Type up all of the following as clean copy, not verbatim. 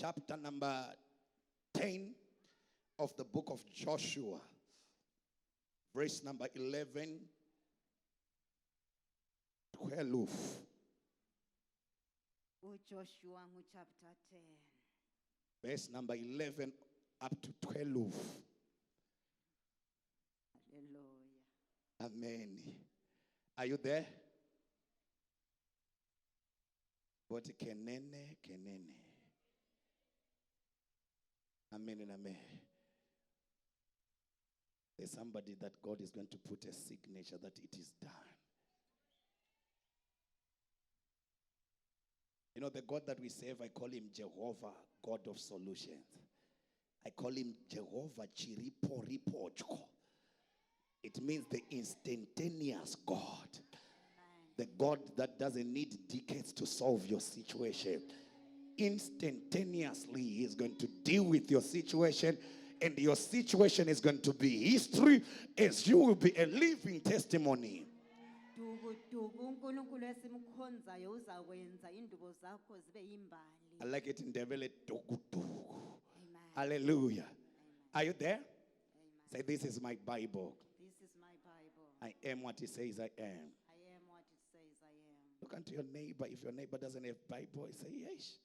chapter number 10 of the book of Joshua, verse number 11, 12. Joshua chapter 10. Verse number 11 up to 12. Hallelujah. Amen. Are you there? What kenene, kenene. Amen and amen. There's somebody that God is going to put a signature that it is done. You know, the God that we serve, I call him Jehovah, God of solutions. I call him Jehovah Chiripo Ripochko. It means the instantaneous God. The God that doesn't need decades to solve your situation. Instantaneously, he is going to deal with your situation, and your situation is going to be history, as you will be a living testimony. I like it in Devele. Hallelujah. Are you there? Amen. Say, this is my Bible. This is my Bible. I am what it says I am. I am what it says I am. Look unto your neighbor. If your neighbor doesn't have Bible, say yes.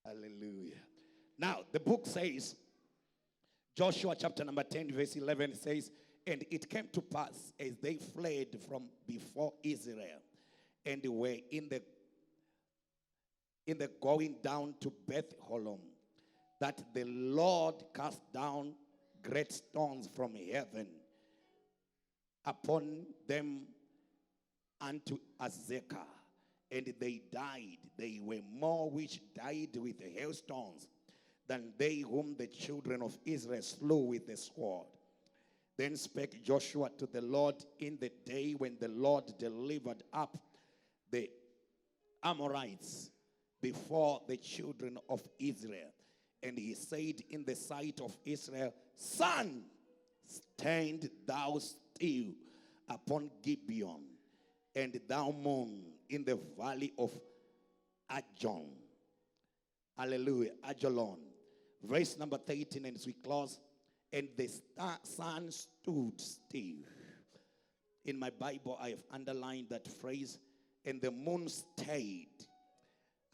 Hallelujah. Now, the book says, Joshua chapter number 10, verse 11 says, and it came to pass as they fled from before Israel and were in the going down to Beth Horon, that the Lord cast down great stones from heaven upon them unto Azekah, and they died. They were more which died with hailstones than they whom the children of Israel slew with the sword. Then spake Joshua to the Lord in the day when the Lord delivered up the Amorites before the children of Israel. And he said in the sight of Israel, Sun, stand thou still upon Gibeon, and thou moon in the valley of Ajalon. Hallelujah. Ajalon. Verse number 13, and as we close. And the sun stood still. In my Bible, I have underlined that phrase. And the moon stayed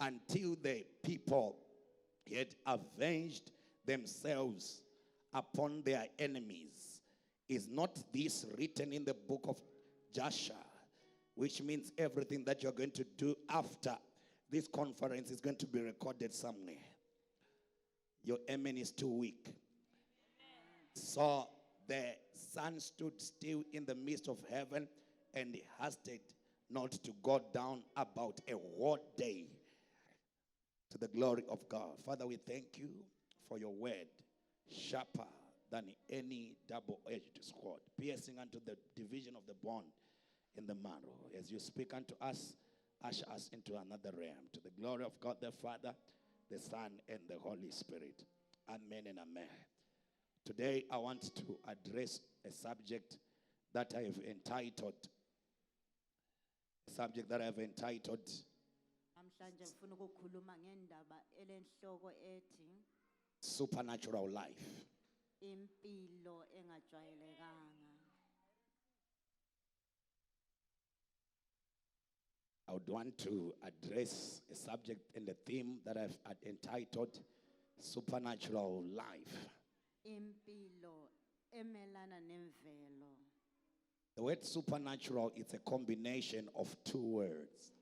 until the people had avenged themselves upon their enemies. Is not this written in the book of Joshua? Which means everything that you're going to do after this conference is going to be recorded somewhere. Your amen is too weak. So the sun stood still in the midst of heaven, and he hasted not to go down about a whole day, to the glory of God. Father, we thank you for your word, sharper than any double-edged sword, piercing unto the division of the bone in the marrow. As you speak unto us, usher us into another realm, to the glory of God the Father, the Son, and the Holy Spirit. Amen and amen. Today I want to address a subject that I have entitled supernatural life. I would want to address a subject and a theme that I've entitled supernatural life. The word supernatural is a combination of two words,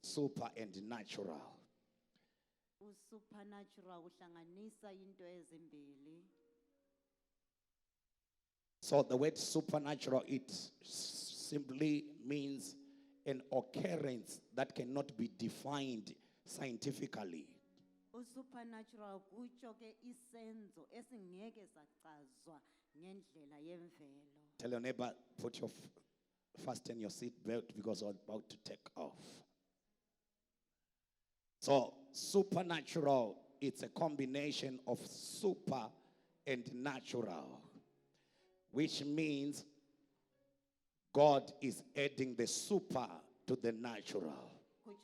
super and natural. So the word supernatural, it simply means an occurrence that cannot be defined scientifically. Supernatural kucho ke isenzo esingeke sachazwa ngendlela yemvelo. Tell your neighbor, fasten your seat belt because I'm about to take off. So supernatural, it's a combination of super and natural, which means God is adding the super to the natural.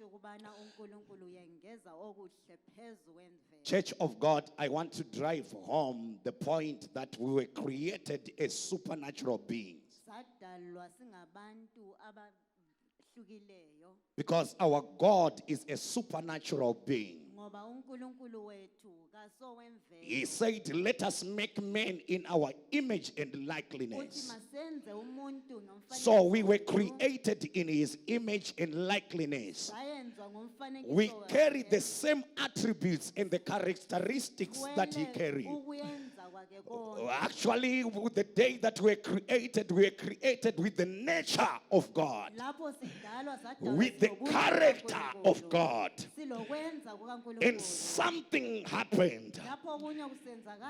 okutsho ukubana uNkulunkulu uyengeza okuhle phezu kwemvelo. Church of God, I want to drive home the point that we were created as supernatural beings. Sadalwa singabantu abahlukileyo Because our God is a supernatural being. ngoba uNkulunkulu wethu kasowemvelo. He said, let us make man in our image and Uthi likeness. masenze umuntu ngomfanekiso So we were wethu. created in his image and likeness. Sayenzwa ngomfanekiso We wakhe. carry the same attributes and the characteristics that he Kwele carried. ukuyenza kwakhe konke. Actually, with the day that we were created with the nature of God, Lapho sidalwa sadalwa with the silobuhle character bukaNkulunkulu. of God. Silokwenza kukaNkulunkulu. And something happened. Lapho okunye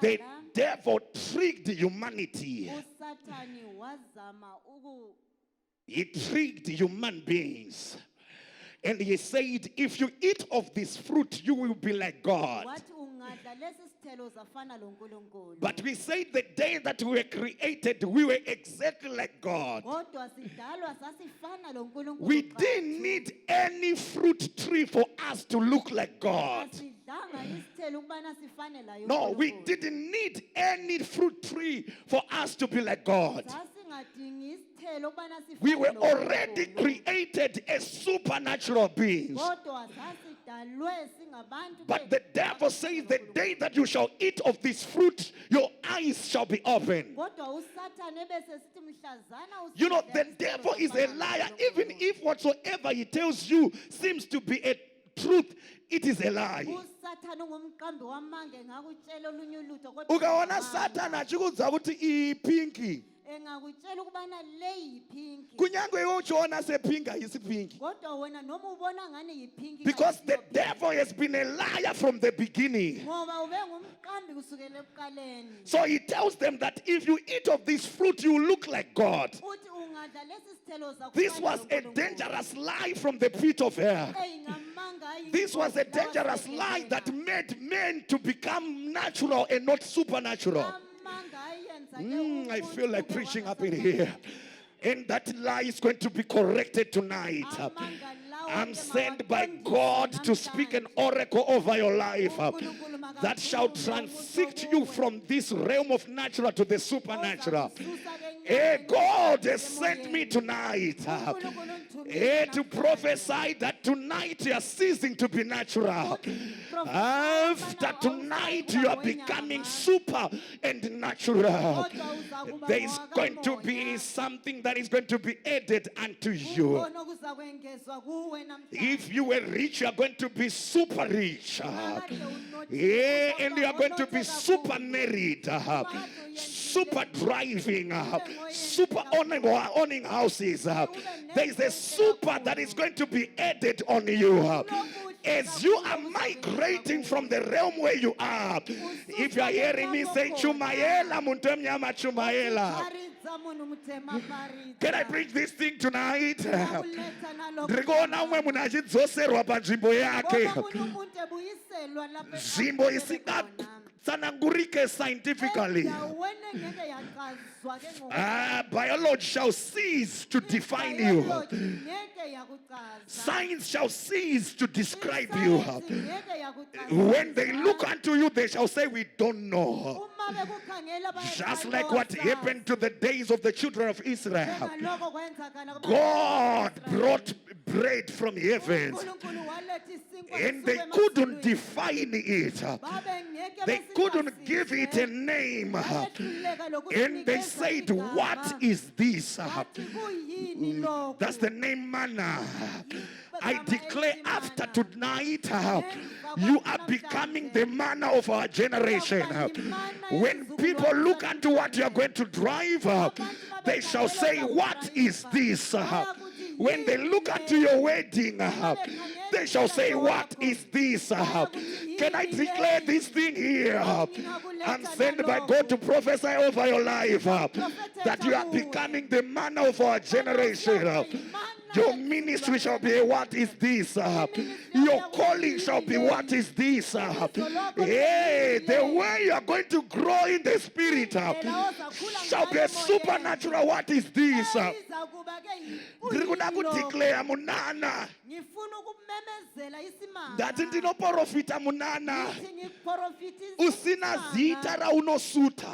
The kusenzakala, devil tricked humanity. uSathane wazama He tricked human beings. And he said, if you eat of this fruit, you will be like God. wathi ungadla lesi sithelo zafana loNkulunkulu. But we said the day that we were created, we were exactly like God. Kodwa sidalwa sasifana loNkulunkulu. We qathu. didn't need any fruit tree for us to look like God. Asidlanga isithelo ukubana sifane laye No, we uNkulunkulu. didn't need any fruit tree for us to be like God. Sasingadingi isithelo ukubana sifane We were loNkulunkulu. already created as supernatural beings. Kodwa sasidalwe singabantu But the devil says the day that you shall eat of this fruit, your eyes shall be open. Kodwa uSathane bese sithi mhlazana You know, usidla the isithelo devil is a safana liar. loNkulunkulu. Even if whatsoever he tells you seems to be a truth, it is a lie. uSathane ungumqambi wamanga engakutshela olunye ulutho kodwa Ukaona ungamanga. Satan achikudza kuti ipinki. Engakutshela ukubana le yipinki. Kunyangwe uchiona sepinka isipinki. Kodwa wena noma ubona ngani yipinki Because the kayisiyo pinki. devil has been a liar from the beginning. Ngoba ube ngumqambi kusukela ekuqaleni. So he tells them that if you eat of this fruit, you look like God. Uthi ungadla lesi sithelo zakufana This was a loNkulunkulu. dangerous lie from the pit of hell. Eyi, ngamanga ayikho This was a lawa dangerous lie sebhedlela. that made men to become natural and not supernatural. Amanga ayenza ke I umuntu feel like ube preaching up wangasafani. in here. And that lie is going to be corrected tonight. Amanga lawo I'm ke sent by mawaqondiswe God to speak an namhlanje. oracle over your life uNkulunkulu that shall makakhulume transict umusho you kuwe. from this realm of natural to the supernatural. Ozakususa ke Hey, enyameni God uye has sent me emoyeni. tonight uNkulunkulu ungithumile hey, to namhlanje. prophesy that tonight you are ceasing to be natural. After tonight, you are becoming super and natural. There is going to be something that is going to be added unto you. Kukhona okuzakwengezwa kuwe namhlanje. If you were rich, you are going to be super rich. Kakade unothiwe, Yeah, and you are uzawuba going to be onothe super kakhulu. married, Kakade super uyendile. driving, super owning houses. There is a super that is going to be added on you. As you are migrating from the realm where you are, if you are hearing me say, Chumayela, muntu emnyama, Chumayela. Paridza munhu mutema, paridza. Can I preach this thing tonight? Akuletha nalokho Ndikuona umwe munhu achidzoserwa panzvimbo yake. Ngoba munhu umuntu ebuyiselwa lapha Nzvimbo ekhona. isingatsanangurike scientifically. Endaweni engeke yachazwa ke ngoku. Biology shall cease to define you. Biology ngeke yakuchaza. Science shall cease to describe you. Isayensi ngeke yakuchaza. When they look unto you, they shall say, we don't know. Uma bekukhangela bayathi Just hayi, like what Nkosi, happened to the days of the children of Israel. njengalokho kwenzakala kubantu God baka-Israyeli. brought bread from heavens uNkulunkulu waletha isinkwa and they esisuka couldn't emazulwini. define it. Babe ngeke They couldn't besichazise. give it a name. Bayehluleka lokusinikeza And they said, igama. what is this? Bathi, "Kuyini lokhu?" That's the name manna. I declare after tonight, you are becoming the manna of our generation. When people look unto what you are going to drive, they shall say, what is this? When they look unto your wedding, they shall say, what is this? Can I declare this thing here? I'm sent by God to prophesy over your life that you are becoming the manna of our generation. Your ministry shall be what is this? Your calling shall be what is this? Hey, the way you are going to grow in the spirit shall be a supernatural. What is this? Izakuba ke Ndikuda kudeclare munana. ngifuna ukumemezela isimanga Ndati ndinoprofita munana. Ngithi ngiprofitisa Usina zita ra unosuta.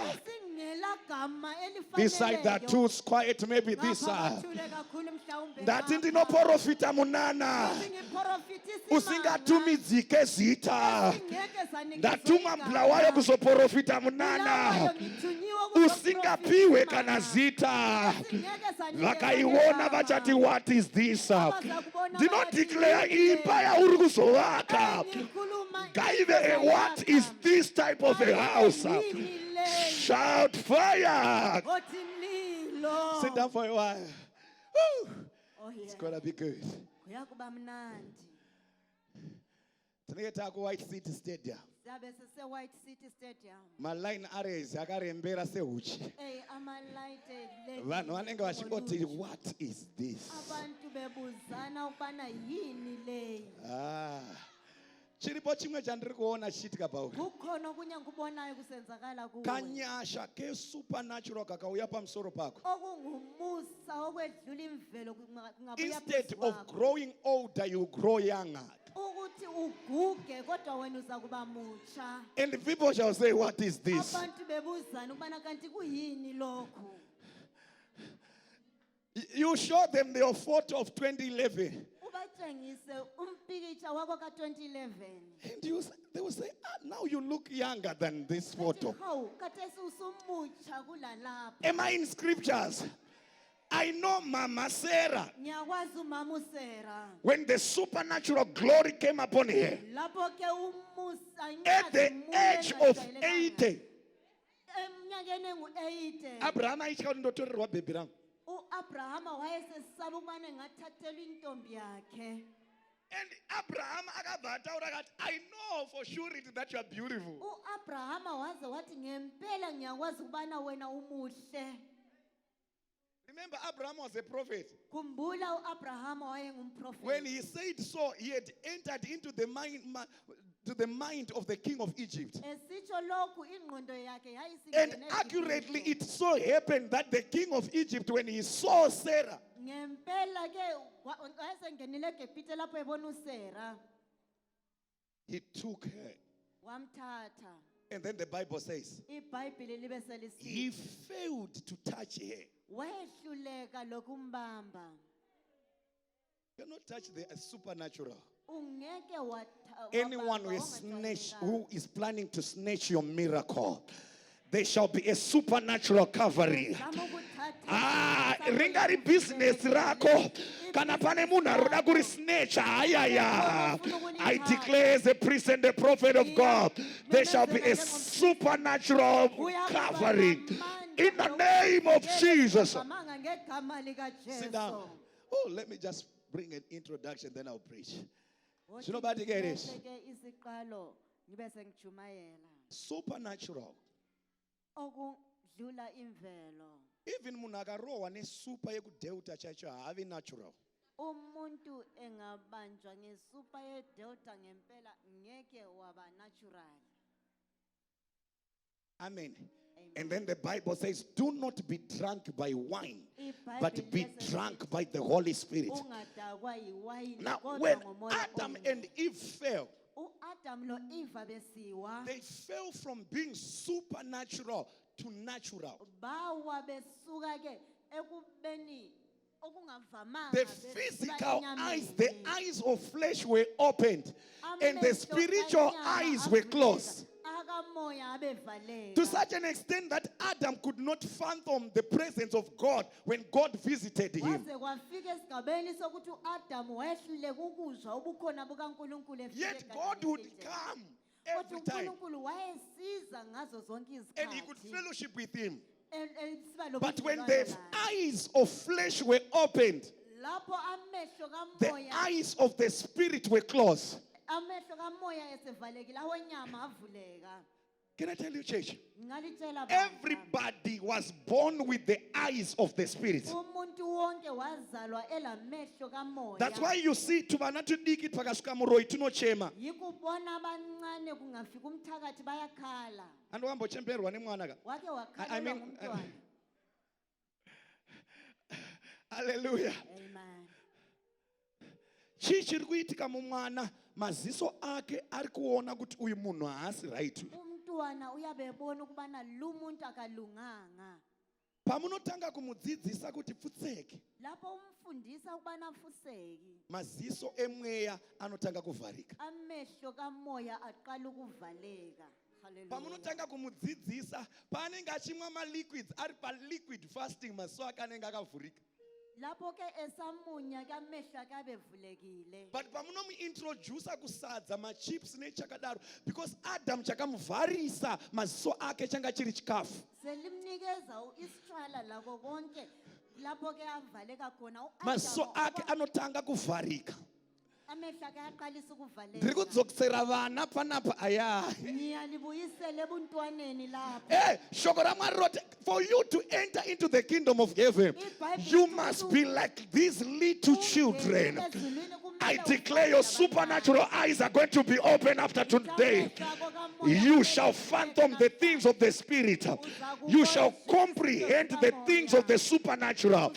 singela gama This side that too quiet, maybe this side. Ndati ndinoprofita munana. Usingatumizike zita. Ndatuma mplawayo kuzoprofita munana. Usingapiwe kana zita. Vakaiona vachati what is this? Do not declare empire uri kuzovaka. Gaive, what is this type of a house? Shout fire. Sit down for a while. Woo. It's gonna be good. Kuyakuba mnandi. Tineta ku White City Stadium. Siyabe sese White City Stadium. Ma line arrays akarembera sehuchi. Ama light Vanhu vanenge vachingoti what is this? Abantu bebuzana ukubana yini leyi? Chiripo chimwe chandiri kuona chichiitika Paul. Kukhona okunye ngikubonayo kusenzakala kuwe. Kanyasha ke supernatural kakauya pamusoro pako. Okungumusa okwedlula imvelo kungabuya. Instead of growing older, you grow younger. Ukuthi uguge kodwa wena uzakuba mutsha. And people shall say, what is this? Abantu bebuzana ukubana kanti kuyini lokho? You show them your photo of 2011. Ubatshengise umpikitsha wako ka-2011. And they will say, now you look younger than this photo. Hawu, khathesi usumutsha kulalapha. Am I in scriptures? I know Mama Sarah. Ngiyakwazi umama uSera. When the supernatural glory came upon her, Lapho ke umusa at the age of 80, eminyakeni engu-80. Abraham aitya ndotorerwa baby rangu. U-Abrahama wayesesaba ukubana engathathelwa intombi yakhe. And Abraham akavataura akati, I know for surety that you are beautiful. U-Abrahama waze wathi ngempela ngiyakwazi ukubana wena umuhle. Remember, Abraham was a prophet. Khumbula u-Abrahama wayengumprofeti. When he said so, he had entered into the mind of the king of Egypt. Esitsho lokhu ingqondo yakhe And yayisingene accurately, it so happened that the king of Egypt, when he saw Sarah, ngempela ke wayesengenile eGibhite lapho ebona uSera. he took her. Wamthatha. And then the Bible says, iBhayibheli libe he selisithi failed to touch her. wayehluleka lokumbamba. You cannot touch the supernatural. Ungeke Anyone who is planning to snatch your miracle, there shall be a supernatural covering. Ringari business rako kana pane munhu aroda kurisnatcha ayaya. I declare as a priest and the prophet of God, there shall be a supernatural covering in the name of Jesus. Sit down. Oh, let me just bring an introduction, then I'll preach. Should nobody get it? Supernatural. Okudlula imvelo. Even munhu akarohwa nesupa yekudeuta chaicho haavi natural. Umuntu engabanjwa ngesupa yedelta ngempela ngeke waba natural. Amen. And then the Bible says, do not be drunk by wine, but be drunk by the Holy Spirit. Now, when Adam and Eve fell, they fell from being supernatural to natural. The physical eyes, the eyes of flesh were opened, and the spiritual eyes were closed. To such an extent that Adam could not fathom the presence of God when God visited him. Yet God would come every time, and he could fellowship with him. But when the eyes of flesh were opened, the eyes of the spirit were closed. Can I tell you, church? Ngalitshela bandla, Everybody was born with the eyes of the Spirit. umuntu wonke wazalwa elamehlo kamoya. That's why you see, tubana tudiki pakasuka muroi tunochema. Yikubona abancane kungafika umthakathi bayakhala. And wambo chemperwa ni mwana ka. Wake I wakhalelwa mean, ngumntwana. Hallelujah. Amen. Chichiri kuitika mumwana maziso ake ari kuona kuti uyu munhu haasi right. Umntwana uyabebona ukubana lo muntu akalunganga. Pamunotanga kumudzidzisa kuti pfutseke, Lapho umfundisa ukubana afuseki, maziso emweya anotanga kuvharika. amehlo kamoya aqala ukuvaleka. Hallelujah. Pamunotanga kumudzidzisa paanenge achimwa maliquids ari paliquid fasting, maziso ake anenge akavhurika. Lapho ke esamunya ke amehlo ake abevulekile. But pamunomuintrodusa kusadza machips nechakadaro, because Adam chakamuvharisa maziso ake changa chiri chikafu. Selimnikeza uIsrael lako konke lapho ke avaleka khona Maziso ake anotanga kuvharika. amehlo ake aqalisa ukuvaleka. Ndiri kudzokisera vana panapa aya. Ngiyalibuyisela ebuntwaneni lapho. Hey, shoko raMwari roti, for you to enter into the kingdom of heaven, you must be like these little children. I declare your supernatural eyes are going to be open after today. You shall fathom the things of the Spirit. You shall comprehend the things of the supernatural.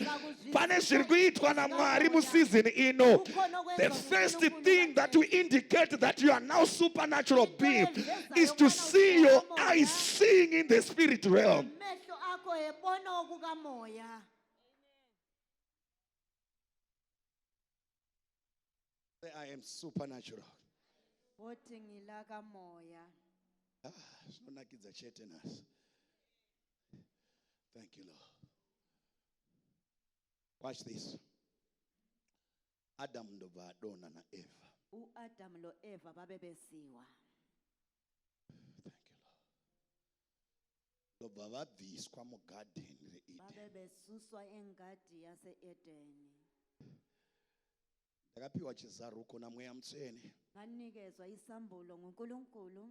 Pane zviri kuitwa naMwari museason ino. The first thing that will indicate that you are now supernatural being is to see your eyes seeing in the spirit realm. Amehlo akho ebona okukamoya. I am supernatural. Othi ngila kamoya. Zvinonakidza chete nhasi. Thank you, Lord. Watch this. Adam ndobva adonha naEva. uAdam lo Eva babebesiwa. Thank you, Lord. Ndobva vabviswa mugarden reEden. Babebesuswa engadi yaseEdeni. Ndakapiwa chizaruko naMweya Mutsvene Nganikezwa isambulo nguNkulunkulu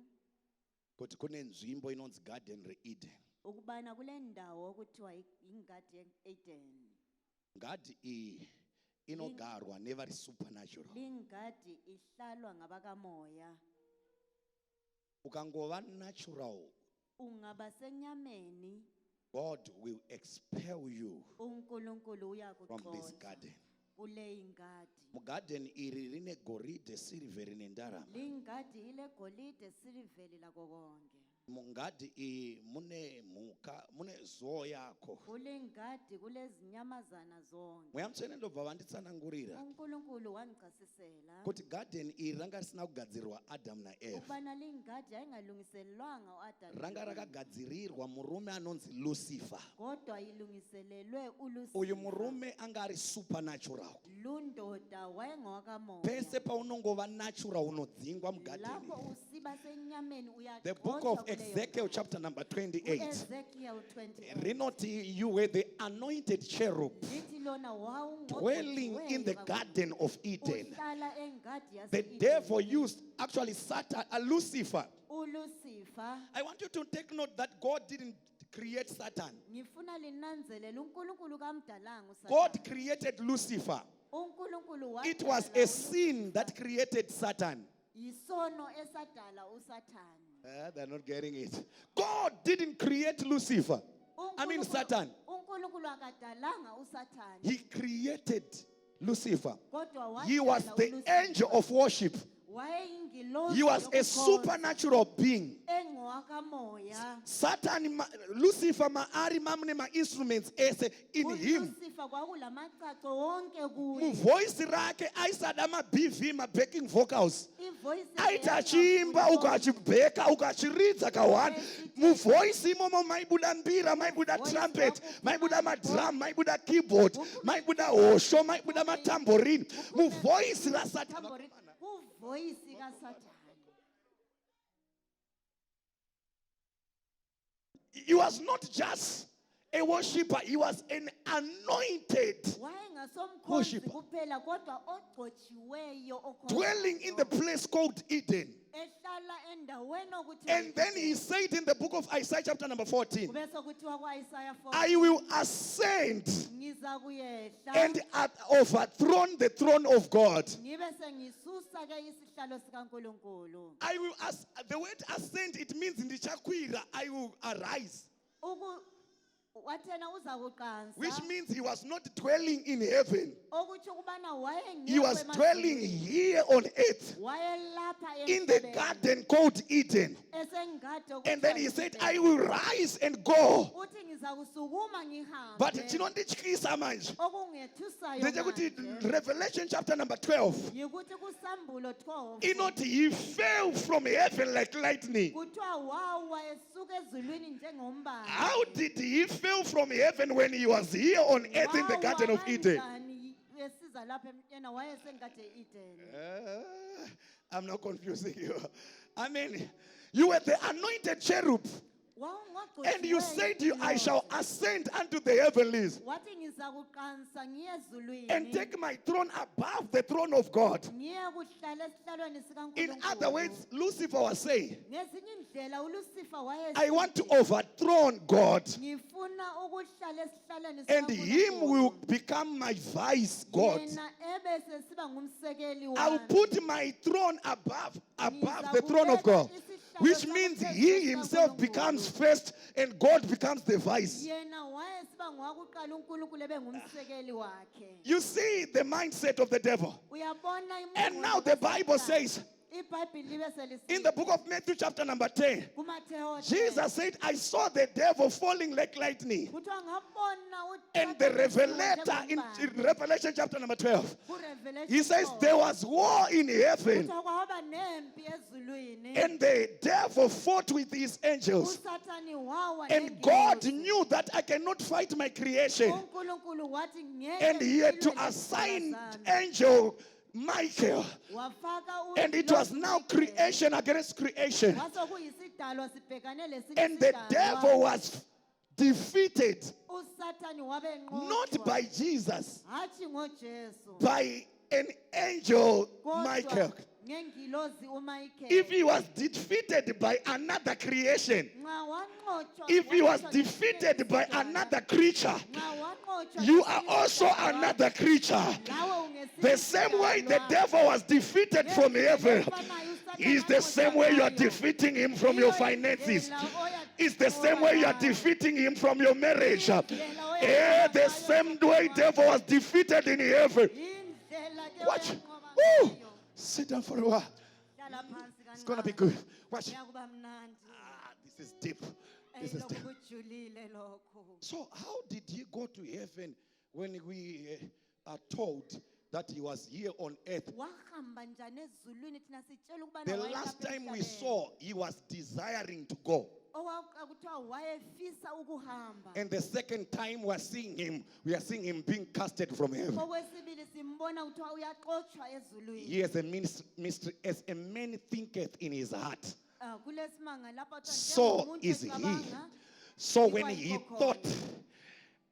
kuti kune nzvimbo inonzi garden reEden. ukubana kule ndawo okuthiwa ingadi yeEden. Ngadi iyi inogarwa nevari supernatural. Lingadi ihlalwa ngabakamoya. Ukangova natural, Ungaba senyameni, God will expel you uNkulunkulu from this uyakuxoxa garden. kule ingadi. Mugarden iri rine goridhe, siliveri nendarama. Lingadi ile golide siliveli lako konke. Mungadi iyi mune mhuka, mune zoo yako. Kule ngadi kulezinyamazana zonke. Mweya Mutsvene ndobva vanditsanangurira uNkulunkulu wangichasisela kuti garden iri ranga risina kugadzirwa Adam naEva. ukubana lingadi ayingalungiselelwanga uAdam Ranga rakagadzirirwa murume anonzi Lucifer. kodwa ilungiselelwe Uyu uLucifer. murume anga ari supernatural. Lundoda wayengowakamoya. Pese paunongova natural unodzingwa mugarden. Lapho usiba senyameni The book of Ezekiel chapter number 28. Ezekiel 28. Rinoti, you were the anointed cherub Lithi lona dwelling in the garden of Eden. uhlala engadi The yase-Eden. devil used actually Satan, Lucifer. uLucifer. I want you to take note that God didn't create Satan. Ngifuna linanzelele uNkulunkulu kamdalanga uSathane. God created Lucifer. uNkulunkulu It was wadala a sin that created Satan. yisono esadala uSathane. They're not getting it. God didn't create Lucifer. I mean Satan. uNkulunkulu akadalanga uSathane. He created Lucifer. Kodwa He was wadala the uLucifer. angel of worship. Wayeyingilosi He was a yokukhonza, supernatural being. engowakamoya. Satan, Lucifer, maari mamne ma instruments ese in him. uLucifer kwakulamacaco wonke kuye. Muvoice rake aisada ma BV ma backing vocals. Ivoice Aita yakhe achimba yakhuluma. ukachibheka ukachiridza kawan. Muvoice imomo maibuda mbira, maibuda trumpet, maibuda madrum, maibuda keyboard, maibuda hosho, maibuda matambourine. Muvoice ra Satan. Tambourine. Kuvoice kaSathane. He was not just a worshiper. He was an anointed wayengasomkhonzi worshipper. kuphela kodwa ogcotshiweyo Dwelling in the place called Eden. ehlala endaweni okuthiwa And then he said in the book of Isaiah chapter number 14, kube sekuthiwa kwa-Isaiah 4 I will ascend ngiza kuyehla and overthrow the throne of God. ngibe sengisusa ke isihlalo sikaNkulunkulu. The word ascend, it means ndichakwira, I will arise. Wathena uza kuqansa Which means he was not dwelling in heaven. okutsho ukubana He was dwelling here on earth wayelapha in the garden called Eden. And then he said, I will rise and go. uthi ngiza kusukuma ngihambe But chinondityisa manje. okungethusayo Nje ukuthi manje Revelation chapter number 12. yikuthi kusambulo 12 Inoti he fell from heaven like lightning. kuthiwa wawa esuka ezulwini njengombane. How did he fall from heaven when he was here on earth in the Garden of Eden? esiza lapha yena wayesenkade Eden. I'm not confusing you. I mean, you were the anointed cherub. And you said, I shall ascend unto the heavenlies wathi ngiza kuqansa ngiye ezulwini and take my throne above the throne of God. ngiye kuhlala esihlalweni In sikaNkulunkulu. other words, Lucifer was saying, ngezinye indlela uLucifer I want to overthrow God, ngifuna ukuhlala esihlalweni and him will become my vice God. yena ebese siba ngumsekeli I'll wami. put my throne above the throne of God. Which means he himself becomes first and God becomes the vice. yena wayesiba ngowakuqala uNkulunkulu ebe ngumsekeli wakhe. You see the mindset of the devil. Uyabona And now the Bible says, iBhayibheli libe selisithi in the book of Matthew chapter number 10, kuMathewu 10, Jesus said, I saw the devil falling like lightning. kuthiwa ngabona And the revelator in Revelation chapter number 12, he says there was war in heaven. kuthiwa kwaba nempi ezulwini And the devil fought with his angels. uSathane wawa And God nengilosi. knew that I cannot fight my creation. uNkulunkulu wathi ngeke And he had to ngilwe assign nezitha zami. angel Michael. Wafaka And it was now creation against creation. kwasokuyisidalwa sibhekane lesinye And the isidalwa. devil was defeated, uSathane wabe not enqotshwa. by Jesus, Hathi ngoJesu by an angel kodwa Michael. ngengilozi uMichael. If he was defeated by another creation, Nxa wanqotshwa- if he was wanqotshwa defeated by ngesidalwa, another creature, nxa wanqotshwa you are ngesinye also isidalwa, another creature. lawe ungesinye The same way the isidalwa. devil was defeated from heaven is the same way you are defeating him from your finances. It's the same way you are defeating him from your marriage. The same way devil was defeated in heaven. Watch. Woo. Sit down for a while. It's going to be good. Watch. This is deep. This is deep. So how did he go to heaven when we are told that he was here on earth? The last time we saw, he was desiring to go. And the second time we are seeing him being casted from heaven. He as a mystery, as a man thinketh in his heart, so is he. So when he thought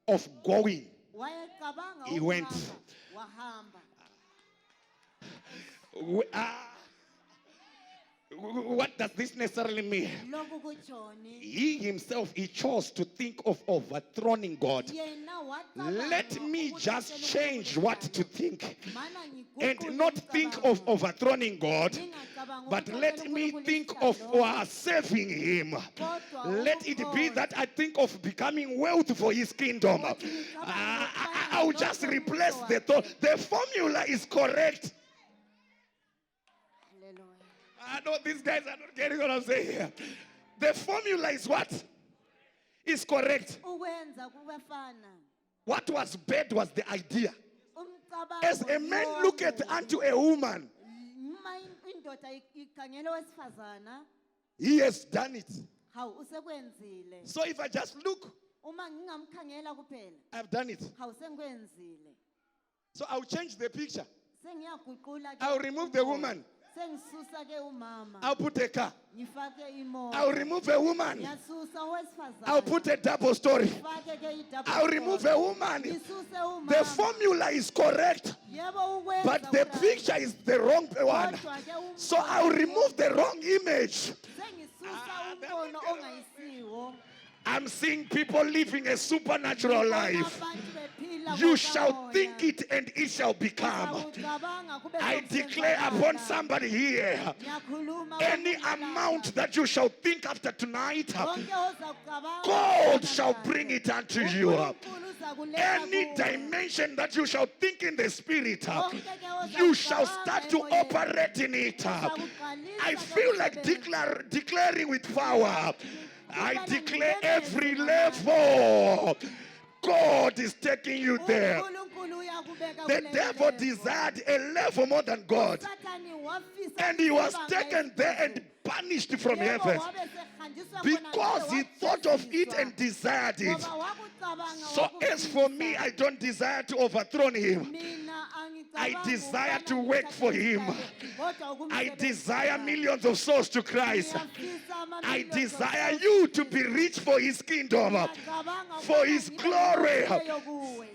of going, he went. What does this necessarily mean? He himself, he chose to think of overthrowing God. Let me just change what to think. And not think of overthrowing God, but let me think of serving him. Let it be that I think of becoming wealth for his kingdom. I'll just replace the thought. The formula is correct. I know these guys are not getting what I'm saying here. The formula is what? Is correct. What was bad was the idea. As a man looketh unto a woman, he has done it. So if I just look, I've done it. So I'll change the picture. I'll remove the woman. Sengisusa ke umama. I'll put a car. Ngifake imoto. I'll remove a woman. Ngiyasusa owesifazane. I'll put a double story. Ngifake ke i-double I'll remove story. a woman. Ngisuse umama. The formula is correct, Yebo ukwenza but the kurayini. picture is the wrong one. Kodwa ke umbono So I'll remove the wrong image. Sengisusa umbono ongayisiwo. I'm seeing people living a supernatural Ngibona life. abantu bephila You ngokamoya. shall think it and it shall become. Uzawucabanga kube I sokusenzakala. declare upon somebody here, Ngiyakhuluma any kwabantu amount that you shall think after tonight, bonke ozakucabanga God namhlanje. shall bring it unto you. uNkulunkulu uzakuletha Any kuwe. dimension that you shall think in the spirit, Bonke ke you shall ozakucabanga start to emoyeni. operate in it. Uzakuqalisa I ke feel like umsebenzi. declaring with power. I declare every level. God is taking you there. uNkulunkulu uyakubeka The kulelo devil level. desired a level more than God. Usathane wafisa And he was isibanga taken there and esiphezulu. punished from Yebo, heaven wabe sehanjiswa khona because he ngale thought of it wajeziswa. and desired it. Ngoba wakucabanga, So as for me, wakufisa. I don't desire to overthrow him. Mina angicabangi I desire ukubana to work for him. ngithathe kodwa I ukumsebenzisa. desire millions of souls to Christ. Ngiyafisa ama I millions of desire souls you to to be Jesus. rich for his kingdom, Ngiyacabanga for ukubana his ngibe glory. nenombolo kuwe.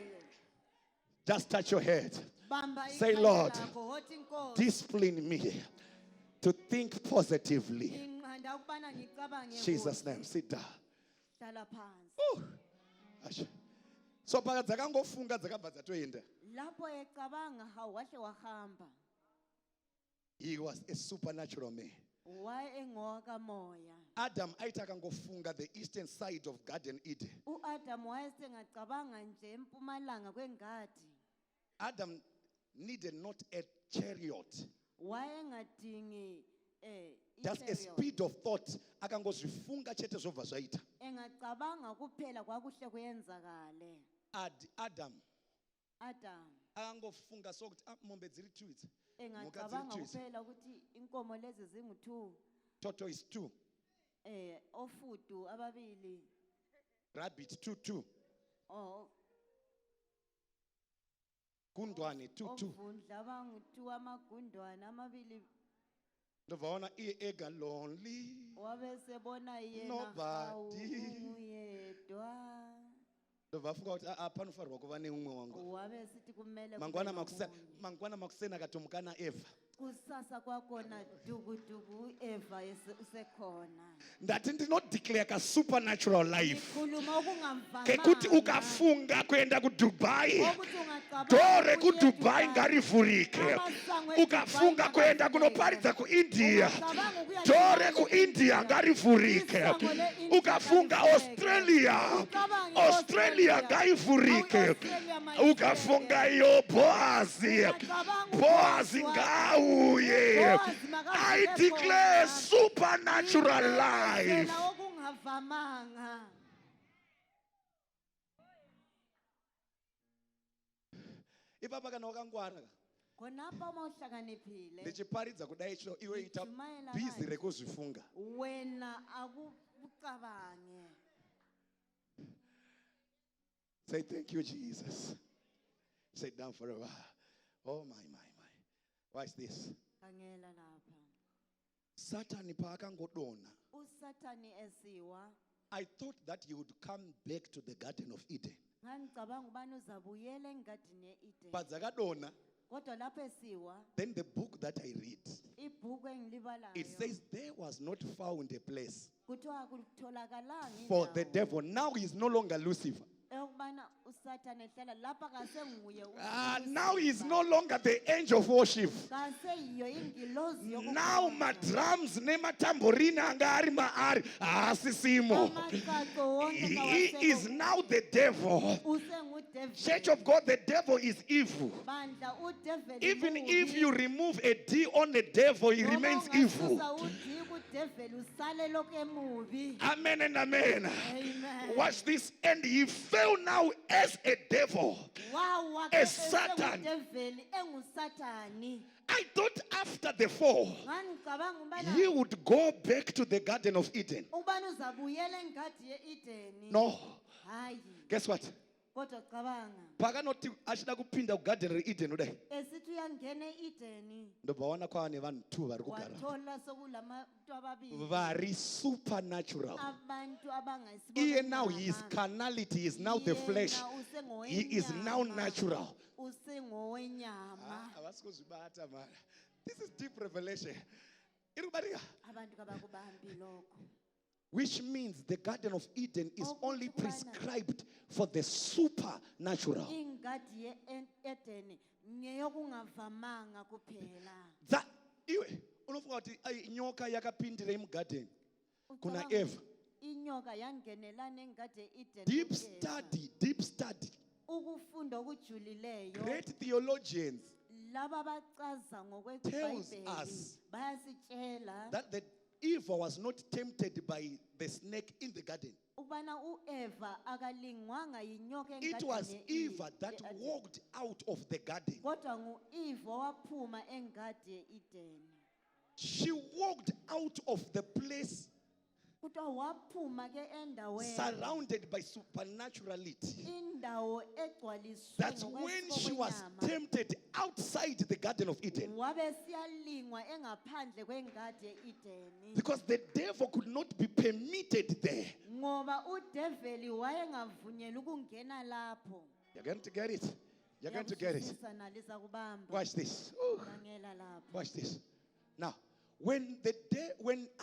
Just touch your head. Bamba Say, ikhanda Lord, lakho, hothi Nkosi, discipline me to think positively. nginqanda ukubana ngicabange Jesus' kuhle. name, sit down. Hlala phansi. Ashe. So phakathi zakangofunga zakabva dzatoenda. Lapho ecabanga wahle wahamba. He was a supernatural man. Wayengowakamoya. Adam aita akangofunga the eastern side of Garden Eden. uAdam wayesengacabanga nje empumalanga kwengadi. Adam needed not a chariot, Wayengadingi just a speed of thought. Akangozvifunga chete zvobva zvaita. engacabanga kuphela kwakuhle kuyenzakale. Adam Adam akangofunga sokuthi mombe dziri 2 idzi. engacabanga kuphela ukuthi inkomo lezi zingu2, Toto is 2. ofudu ababili, Rabbit 2. oh Kundwane 2. ovundla abangu2 amagundwana amabili. Ndovona ega lonely. Wabe sebona yena Nobody. uyedwa. Ndovafunga kuti panofanirwa kuva neumwe wangu. Wabe sithi kumele Mangwana makusena akatomukana Eva. kusasa kwakona dugu Eva usekhona. Ndati ndinodeclare ka supernatural life. Ngikhuluma okungamvamanga. Kekuti ukafunga kuenda kuDubai, Ukuthi ungacabanga dore ukuthi kuDubai uye ngarivhurike. Amasango Ukafunga eDubai kuenda ngavuleka. kunoparidza kuIndia, Ungacabanga ukuya dore eDubai kuIndia eIndia. ngarivhurike. Isango leIndia Ukafunga ngarivuleke. Australia, Ucabange Australia Australia. ngayivhurike. Australia mayivuleke. Ukafunga iyo Boazi, Ungacabanga Boazi uBoaz ngauye. Boaz makaze I khona. declare supernatural life. Ngimemezela okungavamanga. Ipapa kana wakangwara Khonapha uma uhlakaniphile. ndichiparidza kudai cho iwe ita Ngijumayela busy manje. rekuzvifunga. Wena akucabange. Say thank you, Jesus. Sit down for a while. Oh my. Watch this. Khangela lapha. Satan paakangodona. uSathane esiwa. I thought that he would come back to the Garden of Eden. Ngicabanga ubani uzabuyela engadini yeEden. But zakadona, Kodwa lapho esiwa, then the book that I read, ibhuku engilibalayo. it says there was not found a place kuthiwa akutholakalanga for the indawo. devil. Now he's no longer Lucifer. Eyokubana uSathane ehlala lapha kasenguye Now he's no longer the angel of worship. kaseyiyo ingilozi Now my drums nematamborini anga ari maari asisimo. He is now the devil. Church of God, the devil is evil. Even if you remove a D on the devil, he remains evil. Amen and amen. Amen. Watch this. And he fell now as a devil. A Satan. I thought after the fall, he would go back to the Garden of Eden. No. Guess what? Kodwa cabanga Pakanoti achida kupinda kugarden reEden ude. esithi uyangena eEdeni Ndobona kwaane vanhu 2 vari kugara. wathola sokulabantu ababili Vari supernatural. abantu abangasibona Here now his carnality is now the flesh. He is now natural. usengowenyama Abasikuzibata man. This is deep revelation. Irubariga. abantu kabakubambi lokho Which means the Garden of Eden is Okuthi only ubana- prescribed for the supernatural. ingadi yeEdeni ngeyokungavamanga kuphela That iwe unofunga ukuthi inyoka yakapindira emugarden kuna Ucabanga Eva. inyoka yangenelana engadi yeEdeni Deep kuphela. study. Ukufunda okujulileyo Great theologians laba abacaza tells ngokwebhayibheli us bayasitshela that the Eva was not tempted by the snake in the garden. ukubana uEva akalingwanga yinyoka It was engadini Eva that walked out of the garden. kodwa nguEva waphuma engadi yeEdeni She walked out of the place kodwa waphuma ke endaweni surrounded by supernaturality. indawo egcwaliswe That's when she was tempted outside the Garden of Eden. wabe siyalingwa engaphandle kwengadi yeEdeni Because the devil could not be permitted there. ngoba udeveli wayengavunyelwa ukungena lapho You're going to get it. You're going to get it. Iyakuzwisisa nalisa kubamba Watch this. Ooh, bangela lapho watch this. Now, when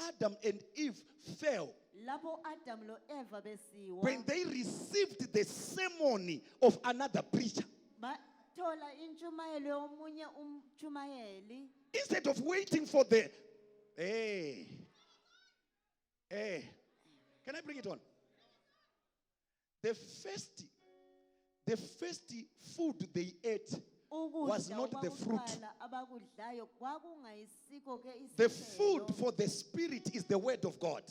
Adam and Eve fell, lapho uAdam lo Eva besiwa when they received the ceremony of another preacher, bathola intshumayelo yomunye umtshumayeli instead of waiting for the can I bring it on? The first food they ate was ukudla not the fruit. okokuqala abakudlayo kwakungayisikho ke The isithelo. food for the spirit is the word of God.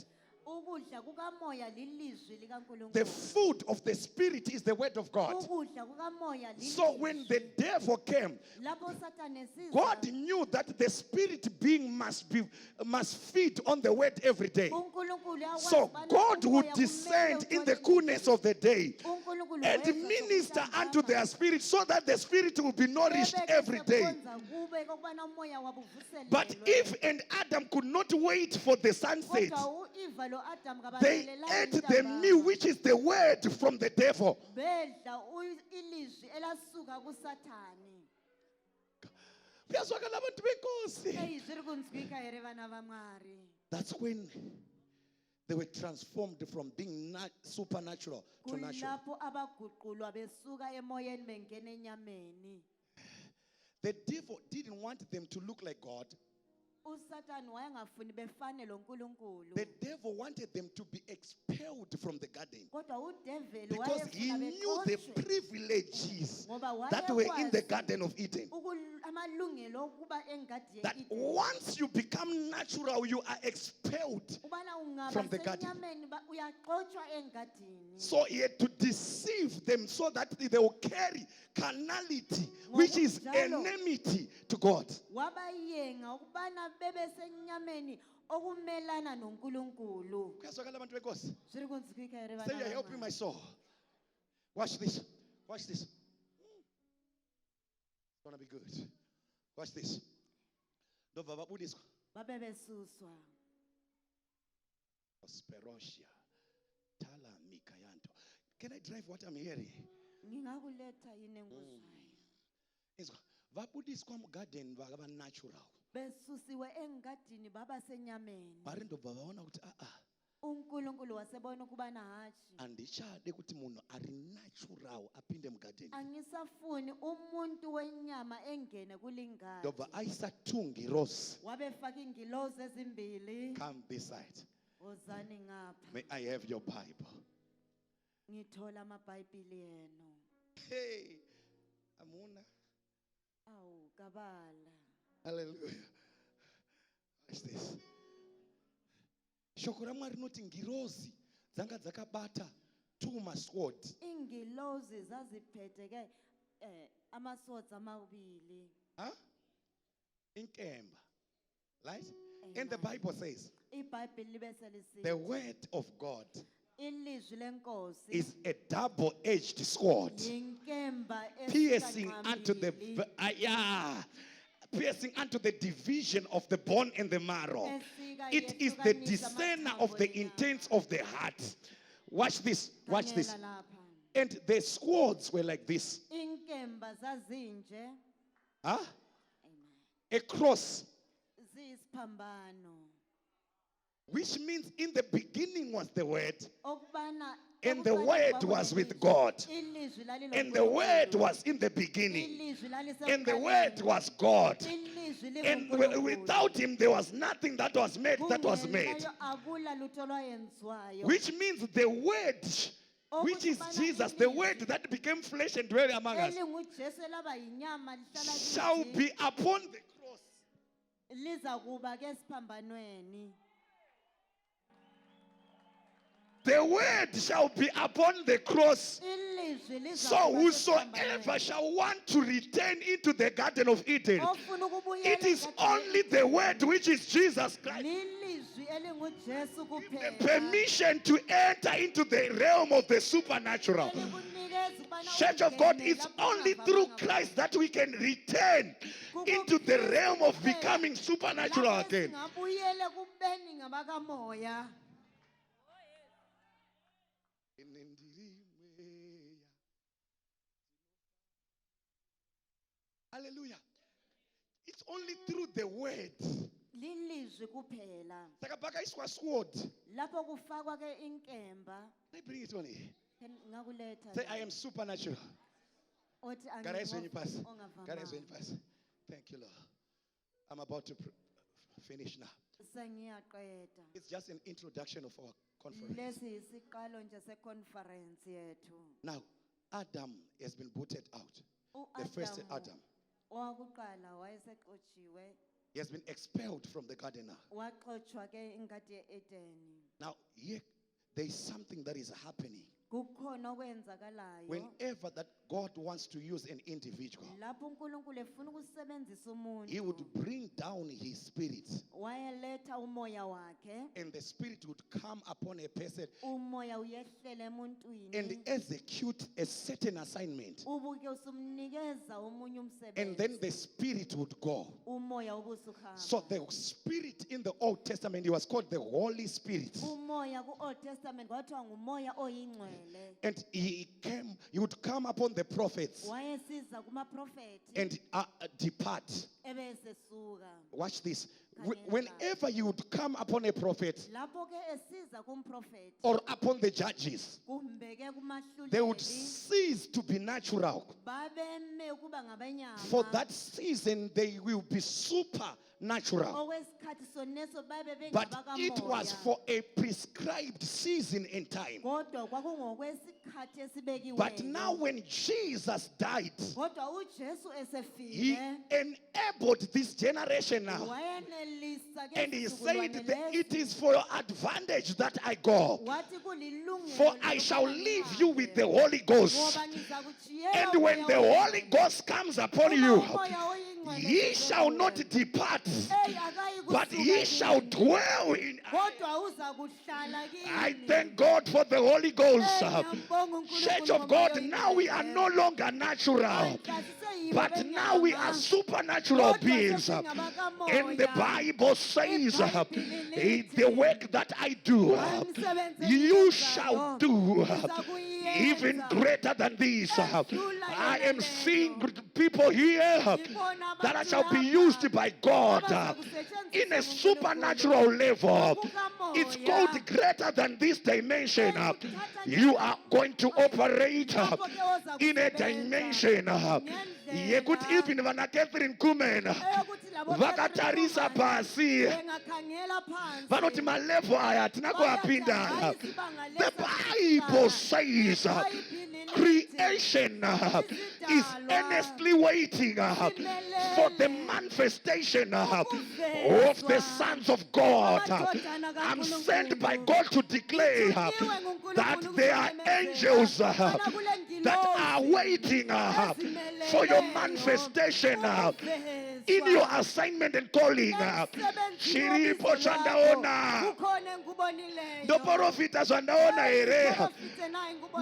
ukudla kukamoya lilizwi The likaNkulunkulu food of the spirit is the word of God. ukudla kukamoya So when the devil came, lapho uSathane esiza God knew that the spirit being must feed on the word every day. uNkulunkulu yakwazi So ukubana God would umoya descend kumele in the uthole coolness of the day uNkulunkulu and weza minister sokuhlangana. unto their spirit so that the spirit will be nourished Bebe every day. sebenza kube kokubana umoya wabo uvuselelwe. But Eve and Adam could not wait for the sunset. Kodwa uEva lo Adam They kabalelelanga ate the intambama. meal, which is the word from the devil. bedla ilizwi elasuka kuSathane Uyazwakala abantu benkosi. eyizwi rikunzwika ere vana va Mwari That's when they were transformed from being supernatural to natural. kulapho abaguqulwa besuka emoyeni bengena enyameni The devil didn't want them to look like God. uSathane wayengafuni befane lo nkulunkulu The devil wanted them to be expelled from the garden kodwa udeveli because he wayefuna knew the beqotshwe privileges ngoba that were in the wayekwazi Garden of Eden. amalungelo okuba engadi That yeEden once you become natural, you are expelled. ubana ungaba from the garden. senyameni uyaqotshwa engadini So he had to deceive them so that they will carry carnality, which is enmity to God. wabayenga ukubana bebe senyameni okumelana noNkulunkulu Kuyazwakala abantu benkosi? zviri kunzwika ere Say you're helping my soul. Watch this. Watch this. It's gonna be good. Watch this. Ndobva vabudiswa. babe besuswa Prosperosia. Tala mikayanto. Can I drive what I'm hearing? ngingakuletha yini enguzwayo Izwa. Vabudiswa mugarden vakava natural. besusiwe engadini baba senyameni Mari ndobva vaona kuti uNkulunkulu wasebona ukubana hashi andichade kuti munhu ari natural apinde mugarden. angisafuni umuntu wenyama engene kulingadi Ndobva aisa 2 ngirozi. wabefaka ingilozi ezimbili Come this side. ozani ngapha May I have your Bible? ngithola amabhayibhili yenu Hey, amuna. awu kabala Hallelujah. Watch this. Shoko raMwari rinoti ngirozi dzanga dzakabata 2 masword. ingilozi zaziphethe ke amaswords amabili Huh? Inkemba. Right? And the Bible says, iBhayibheli libese the lisithi word of God ilizwi ilizwi lenkosi is a double-edged sword, yinkemba piercing unto the esikanqambili, piercing unto the division of the bone and the marrow. esika It is the yehlukanisa discerner amathambo of the nenyama. intents of the heart. Watch this. Watch this. Khangela lapha. And the swords were like this. Inkemba zazinje, Huh? amen, A cross. ziyisiphambano. Which means in the beginning was the word. Okubana And the ekuqaleni word was with God. Ilizwi And the word laliloNkulunkulu. was in the beginning. Ilizwi And the lalisekuqaleni. word was God. Ilizwi And linguNkulunkulu. without him there was nothing that was made that was Kungenxa made. yo akula lutho olwayenziwayo. Which means the word, which is Jesus, the word that became flesh and dwelt among us, ElinguJesu elaba yinyama lihlala shall kithi, be upon the cross. liza kuba ke esiphambanweni. The word shall be upon the cross. Ilizwi liza So kuba whosoever sesiphambanweni. shall want to return into the Garden of Eden, Ofuna ukubuyela it is egadini only the word which is Jesus Christ. lilizwi elinguJesu kuphela. Permission to enter into the realm of the supernatural. Elikunikeza ubana Church of God, ungene it's lapho only ungavamanga through khona. Christ that we can return into the realm of becoming supernatural Lapho again. singabuyele kubeni ngabakamoya. Hallelujah. It's only through the word. Lilizwi kuphela. Takabaka is a sword. Lapho kufakwa ke inkemba. Let me bring it on here. Ngakuletha. Say, I am supernatural. Othi God is when you pass. ongavamanga. God is when you pass. Thank you, Lord. I'm about to finish now. Sengiyaqeda. It's just an introduction of our conference. Lesi isiqalo nje seconference yethu. Now, Adam has been booted out. The first Adam. Owakuqala wayesexotshiwe, He has been expelled from the garden now. waxotshwa ke ingadi yeEdeni. Now, here, there is something that is happening. Kukhona okwenzakalayo. Whenever that God wants to use an individual, Lapho uNkulunkulu efuna ukusebenzisa umuntu. he would bring down his spirit. Wayeletha umoya wakhe. And the spirit would come upon a person Umoya uyehlele emuntwini. and execute a certain assignment. Ubuke usumnikeza omunye umsebenzi. And then the spirit would go. Umoya ubusukhamba. So the spirit in the Old Testament, he was called the Holy Spirit. Umoya ku-Old Testament kwathiwa ngumoya oyingcwele. And he would come upon the prophets Wayesiza kumaprofeti and depart. ebesesuka. Watch this. Whenever you would come upon a prophet Lapho ke esiza kumprofeti or upon the judges, kumbe ke they would kumahluleli cease to be natural. babeme ukuba ngabenyama. For that season, they will be supernatural. Okwesikhathi soneso babe But it was bengabakamoya. for a prescribed season and time. Kodwa kwakungokwesikhathi esibekiweyo. But now when Jesus died, Kodwa uJesu he esefile enabled this generation now. wayenelisa ke And he said isizukulwane that it lesi. is for your advantage that I go. Wathi kulilungelo For I lokubana shall leave ngihambe. you with the Holy Ghost. Ngoba ngizakujiyela And when umoya the oyingcwele. Holy Ghost comes upon Uma you, umoya oyingcwele ye uvele shall not kuwe, depart, akayi but kusuka ye shall kini. dwell in. Kodwa uza kuhlala I kini. thank God for the Holy Ghost. Ngiyambonga uNkulunkulu Church of ngomoya God, now we are oyingcwele. no longer natural, Manje asiseyibo but now we are benyama. supernatural Kodwa beings. sesingabakamoya. And the Bible says, IBhayibheli lithi, the work that I do, umsebenzi you engiwenzayo, shall do niza kuyenza. even greater than this. Edlula I yona am leyo. seeing people here Ngibona that I abantu shall be lapha used by God abazakusetshenziswa in a nguNkulunkulu. supernatural level. Ngokukamoya. It's called greater than this dimension. You are going to operate Lapho ke oza in a kusebenza. dimension. Ngendlela. Yekuthi even vana Catherine Kumen Eyokuthi labo vakatarisa pasi bengakhangela phansi. vanoti malevo aya tina kuapinda. The Bible says creation is earnestly waiting for the manifestation of the sons of God. I'm sent by God to declare that there are angels that are waiting for your manifestation. in your assignment and calling. Shiripo chandaona. Ndoprofita chandaona ere.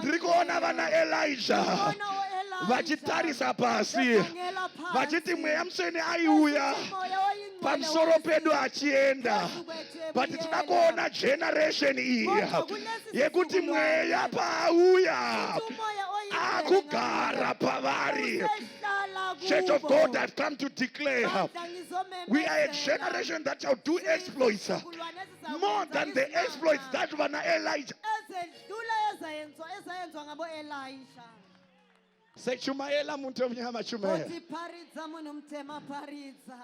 Ndikuona vana Elijah. Vachitarisa pasi. Vachiti mweya museni aiuya. Pamsoro pedu achienda. But tinoda kuona generation iyi yekuti mweya pauya akugara pavari. Church of God has come to declare we are a generation that shall do exploits more than the exploits that vana Elijah. Say chumaela muntu omnyama chumaela.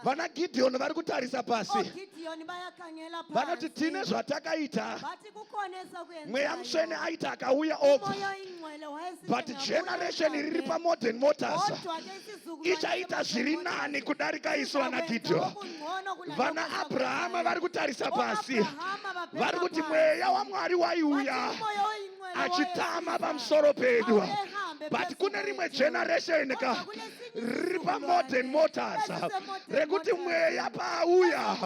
Vana Gideon vari kutarisa pasi. Vanoti tine zvatakaita. Mweya musvene aita akauya obva. But generation iri pamodern motors ichaita zviri nani kudarika isu vana Gideon. Vana Abrahama vari kutarisa pasi. Vari kuti mweya waMwari waiuya achitama pamusoro pedu. But kune rimwe generation ka ripa modern motors rekuti mweya pauya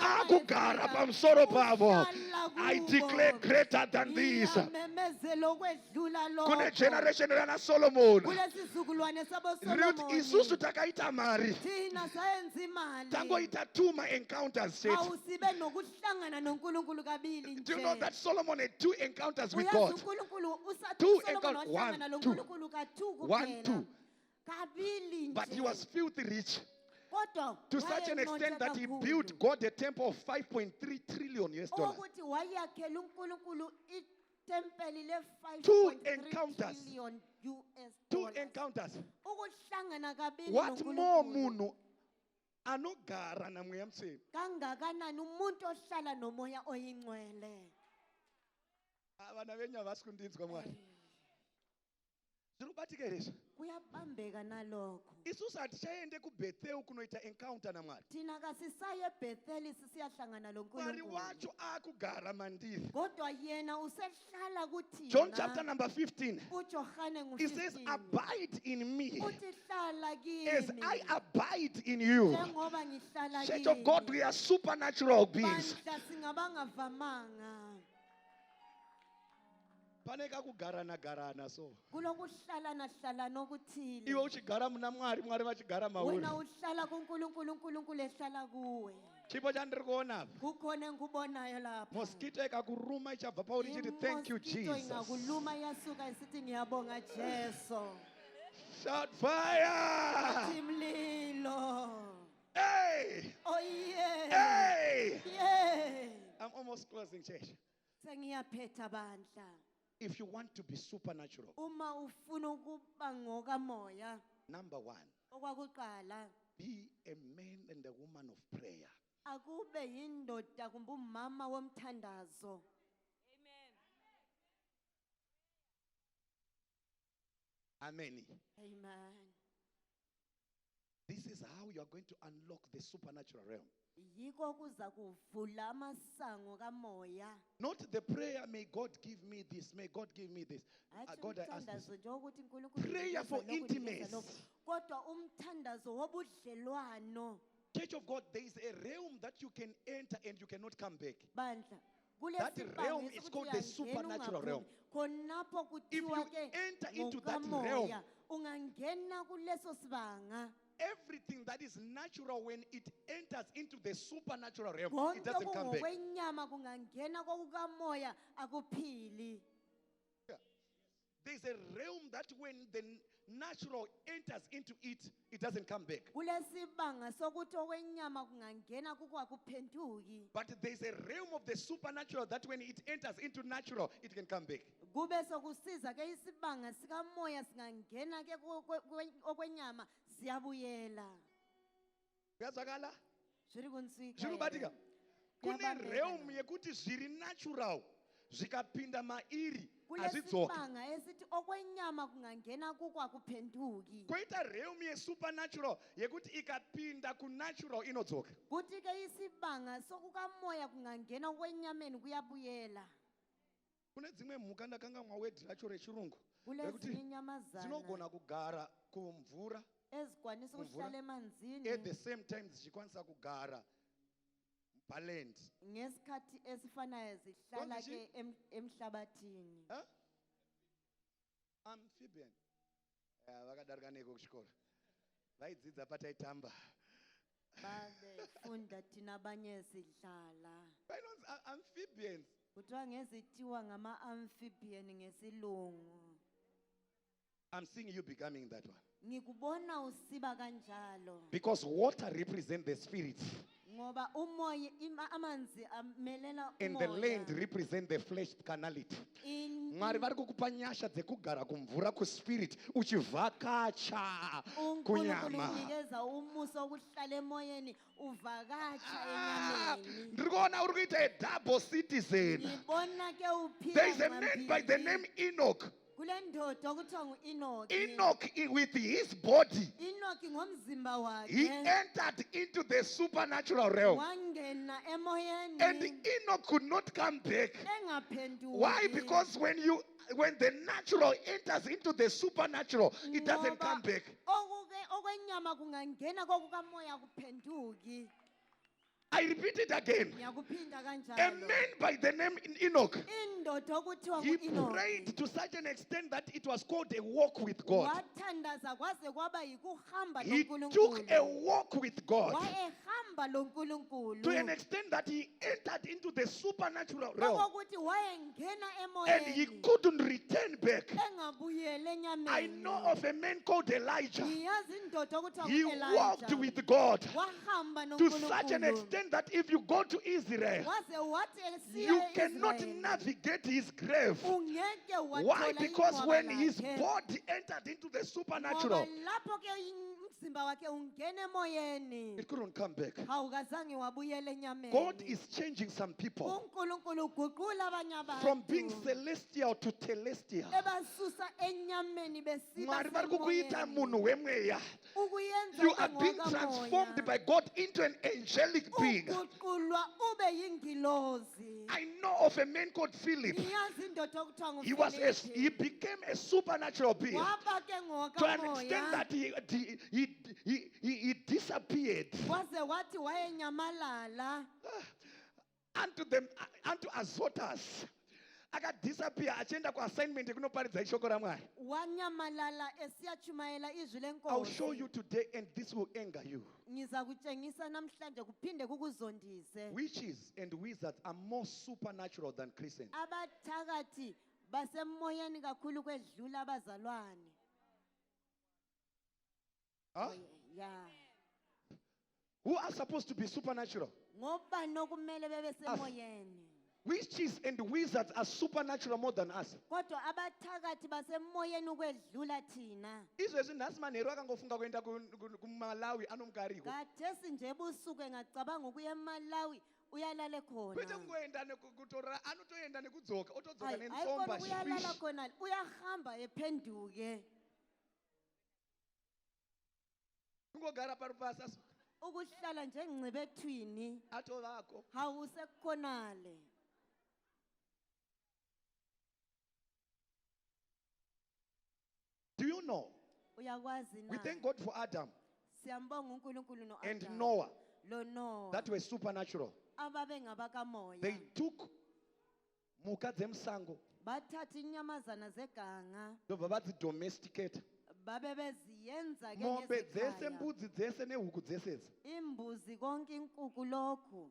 akugara pamusoro pavo. I declare greater than this. Kune generation rana Solomon rikuti isusu takaita mari tangoita 2 encounters set. Do you know that Solomon had 2 encounters with God? 2 encounters. 1, 2. But he was filthy rich. To such an extent that he built God a temple of $5.3 trillion. 2 encounters. 2 encounters. What more munu anogara na mweya museni? Kangakanani umuntu ohlala nomoya oyingcwele? Abana benya vasikundinzwa Mwari. Zvirubatike izvi. Kuyabambeka nalokho. Isusu hatichaende kuBethel kunoita encounter naMwari. Thina kasisaye eBethel sisiyahlangana noNkulunkulu. Mwari wacho akugara mandiri. Kodwa yena usehlala kuthina. John chapter number 15. uJohane ngo-15. He says, abide in me Uthi hlala kimi. as I abide in you. Njengoba ngihlala Church kimi. of God, we are supernatural beings. Bandla singabangavamanga. Paneka kugarana garana so. Kulokuhlalana hlalana okuthile. Iwe uchigara muna Mwari, Mwari vachigara mauri. Wena uhlala kuNkulunkulu, uNkulunkulu ehlala kuwe. Chipo chandiri kuona. Kukhona engikubonayo lapha. Mosquito ikakuruma ichabva pauri ichiti thank you Jesus. Ingakuluma yasuka isithi ngiyabonga Jesu. Shout fire! Timlilo. Hey! Oh yeah. Hey! Yeah. I'm almost closing, church. Sengiyaphetha bandla. If you want to be supernatural, Uma ufuna ukuba ngokamoya, number 1, okwakuqala, be a man and a woman of prayer. akube yindoda kumbe umama womthandazo. Amen. Amen. This is how you are going to unlock the supernatural realm. Yiko kuza kuvula amasango kamoya. Not the prayer, may God give me this, may God give me this. God, I ask this. Prayer for intimacy. Kodwa umthandazo wobudlelwano. Church of God, there is a realm that you can enter and you cannot come back. Bandla. That realm is called the supernatural realm. If you enter into that realm, ungangena kuleso sibanga. everything that is natural, when it enters into the supernatural realm, it doesn't come back. Kwenyama kungangena kokukamoya akuphili. There's a realm that when the natural enters into it, it doesn't come back. Kulesibanga sokuthi okwenyama kungangena kuko akuphenduki. But there's a realm of the supernatural that when it enters into natural, it can come back. Kube sokusiza ke isibanga sikamoya singangena ke okwenyama siyabuyela. Kuyazwakala? Zviri kunsika. Zvirubatika. Kune realm yekuti zviri natural zvikapinda mairi azvidzoka. Kulesibanga esithi okwenyama kungangena kuko akuphenduki. Koita realm supernatural yekuti ikapinda kunatural inodzoka. Kuthi ke isibanga sokukamoya kungangena okwenyameni kuyabuyela. Kune dzimwe mhuka ndakanga mwawedhi racho rechirungu. Kulezi inyamazana. Dzinogona kugara kumvura ezikwanisa Mvura. ukuhlala emanzini At the same time zikwanisa kugara paland. ngesikhathi esifanayo zihlala Don't ke emhlabathini. Huh? Amphibian. Vakadarika neko kuchikora. Vaidzidza pataitamba. Babefunda thina abanye sidlala. Amphibians. Kuthiwa ngezithiwa ngama-amphibian ngesilungu. I'm seeing you becoming that one. Ngikubona usiba kanjalo. Because water represents the spirit. Ngoba umoya amanzi amelela And the land represents the flesh carnality. Mwari vari kukupa nyasha dzekugara kumvura kuspirit uchivhakacha kunyama. unikeza umusa wokuhlala emoyeni uvakatsha enyameni. Ndiri kuona uri kuita a double citizen. Ngibona ke uphila There is a man by the name Enoch. kule ndoda okuthiwa ngu-Enoch. Enoch, with his body, Enoch ngomzimba he wakhe entered into the supernatural realm. wangena emoyeni And Enoch could not come back. engaphenduki. Why? Because when the natural enters into the supernatural, it doesn't come back. Okwenyama kungangena kokukamoya kuphenduki. I repeat it again. Ngiyakuphinda A kanjalo. man by the name Enoch, Indoda okuthiwa he ngu-Enoch prayed to such an extent that it was called a walk with God. wathandaza kwaze kwaba yikuhamba He took a loNkulunkulu. walk with God Wayehamba loNkulunkulu. to an extent that he entered into the supernatural realm Okokuthi wayengena and he emoyeni couldn't return back. engabuyele enyameni. I know of a man called Elijah. Ngiyazi indoda okuthiwa He ngu-Elijah. walked with God Wahamba to such an noNkulunkulu. extent that if you go to Israel, Waze wathi esiya you cannot e-Israyeli, navigate his grave. ungeke Why? wathola Because ingcwaba when his lakhe. body entered into the Ngoba supernatural, lapho ke umzimba wakhe ungena emoyeni it couldn't come back. awukazange wabuyela enyameni. God is changing some people uNkulunkulu uguqula abanye from being abantu celestial to telestial. ebasusa enyameni besiba Mwari vari kukuita semoyeni. munhu wemweya. Ukuyenza You ube are being ngokamoya. transformed by God into an angelic being. Uguqulwa ube yingilozi. I know of a man called Philip. Ngiyazi indoda okuthiwa He nguFilipi. became a supernatural being Waba ke to an extent ngokamoya that he disappeared waze wathi wayenyamalala unto Azotus. Akadisappear achienda kuassignment ekunoparidza ishoko raMwari. wanyamalala esiyachumayela izwi I'll show you lenkosi. today and this will anger you. Ngiza kutshengisa namhlanje kuphinde kukuzondise. Witches and wizards are more supernatural than Christians. Abathakathi basemoyeni kakhulu kwedlula abazalwane. Huh? Yeah. Who are supposed to be supernatural? Ngobani okumele bebe semoyeni. Witches and wizards are supernatural more than us. Kodwa abathakathi basemoyeni ukwedlula thina. Izvezvi nhasi manheru akangofunga kuenda kuMalawi anomgariko. Kathesi nje ebusuku engacabanga ukuya eMalawi uyalala Kwete khona. kungoenda nekutora anotoenda nekudzoka otodzoka Hayi nensomba khona uyalala shwishi. khona uyahamba ephenduke. Kungogara parupasa Ukuhlala nje engcebethwini atovako. hawusekukhonale. Do you know? Uyakwazi We na. thank God for Adam Siyambonga uNkulunkulu no and Adam. Noah Lo Noah. that were supernatural. Ababe ngabakamoya. They took mhuka dzemsango Bathatha inyamazana zeganga ndobva vadzidomesticate. babe beziyenza ke Mombe dzese, ngezikhaya. mbudzi dzese nehuku dzese idzi Imbuzi konke inkukhu lokhu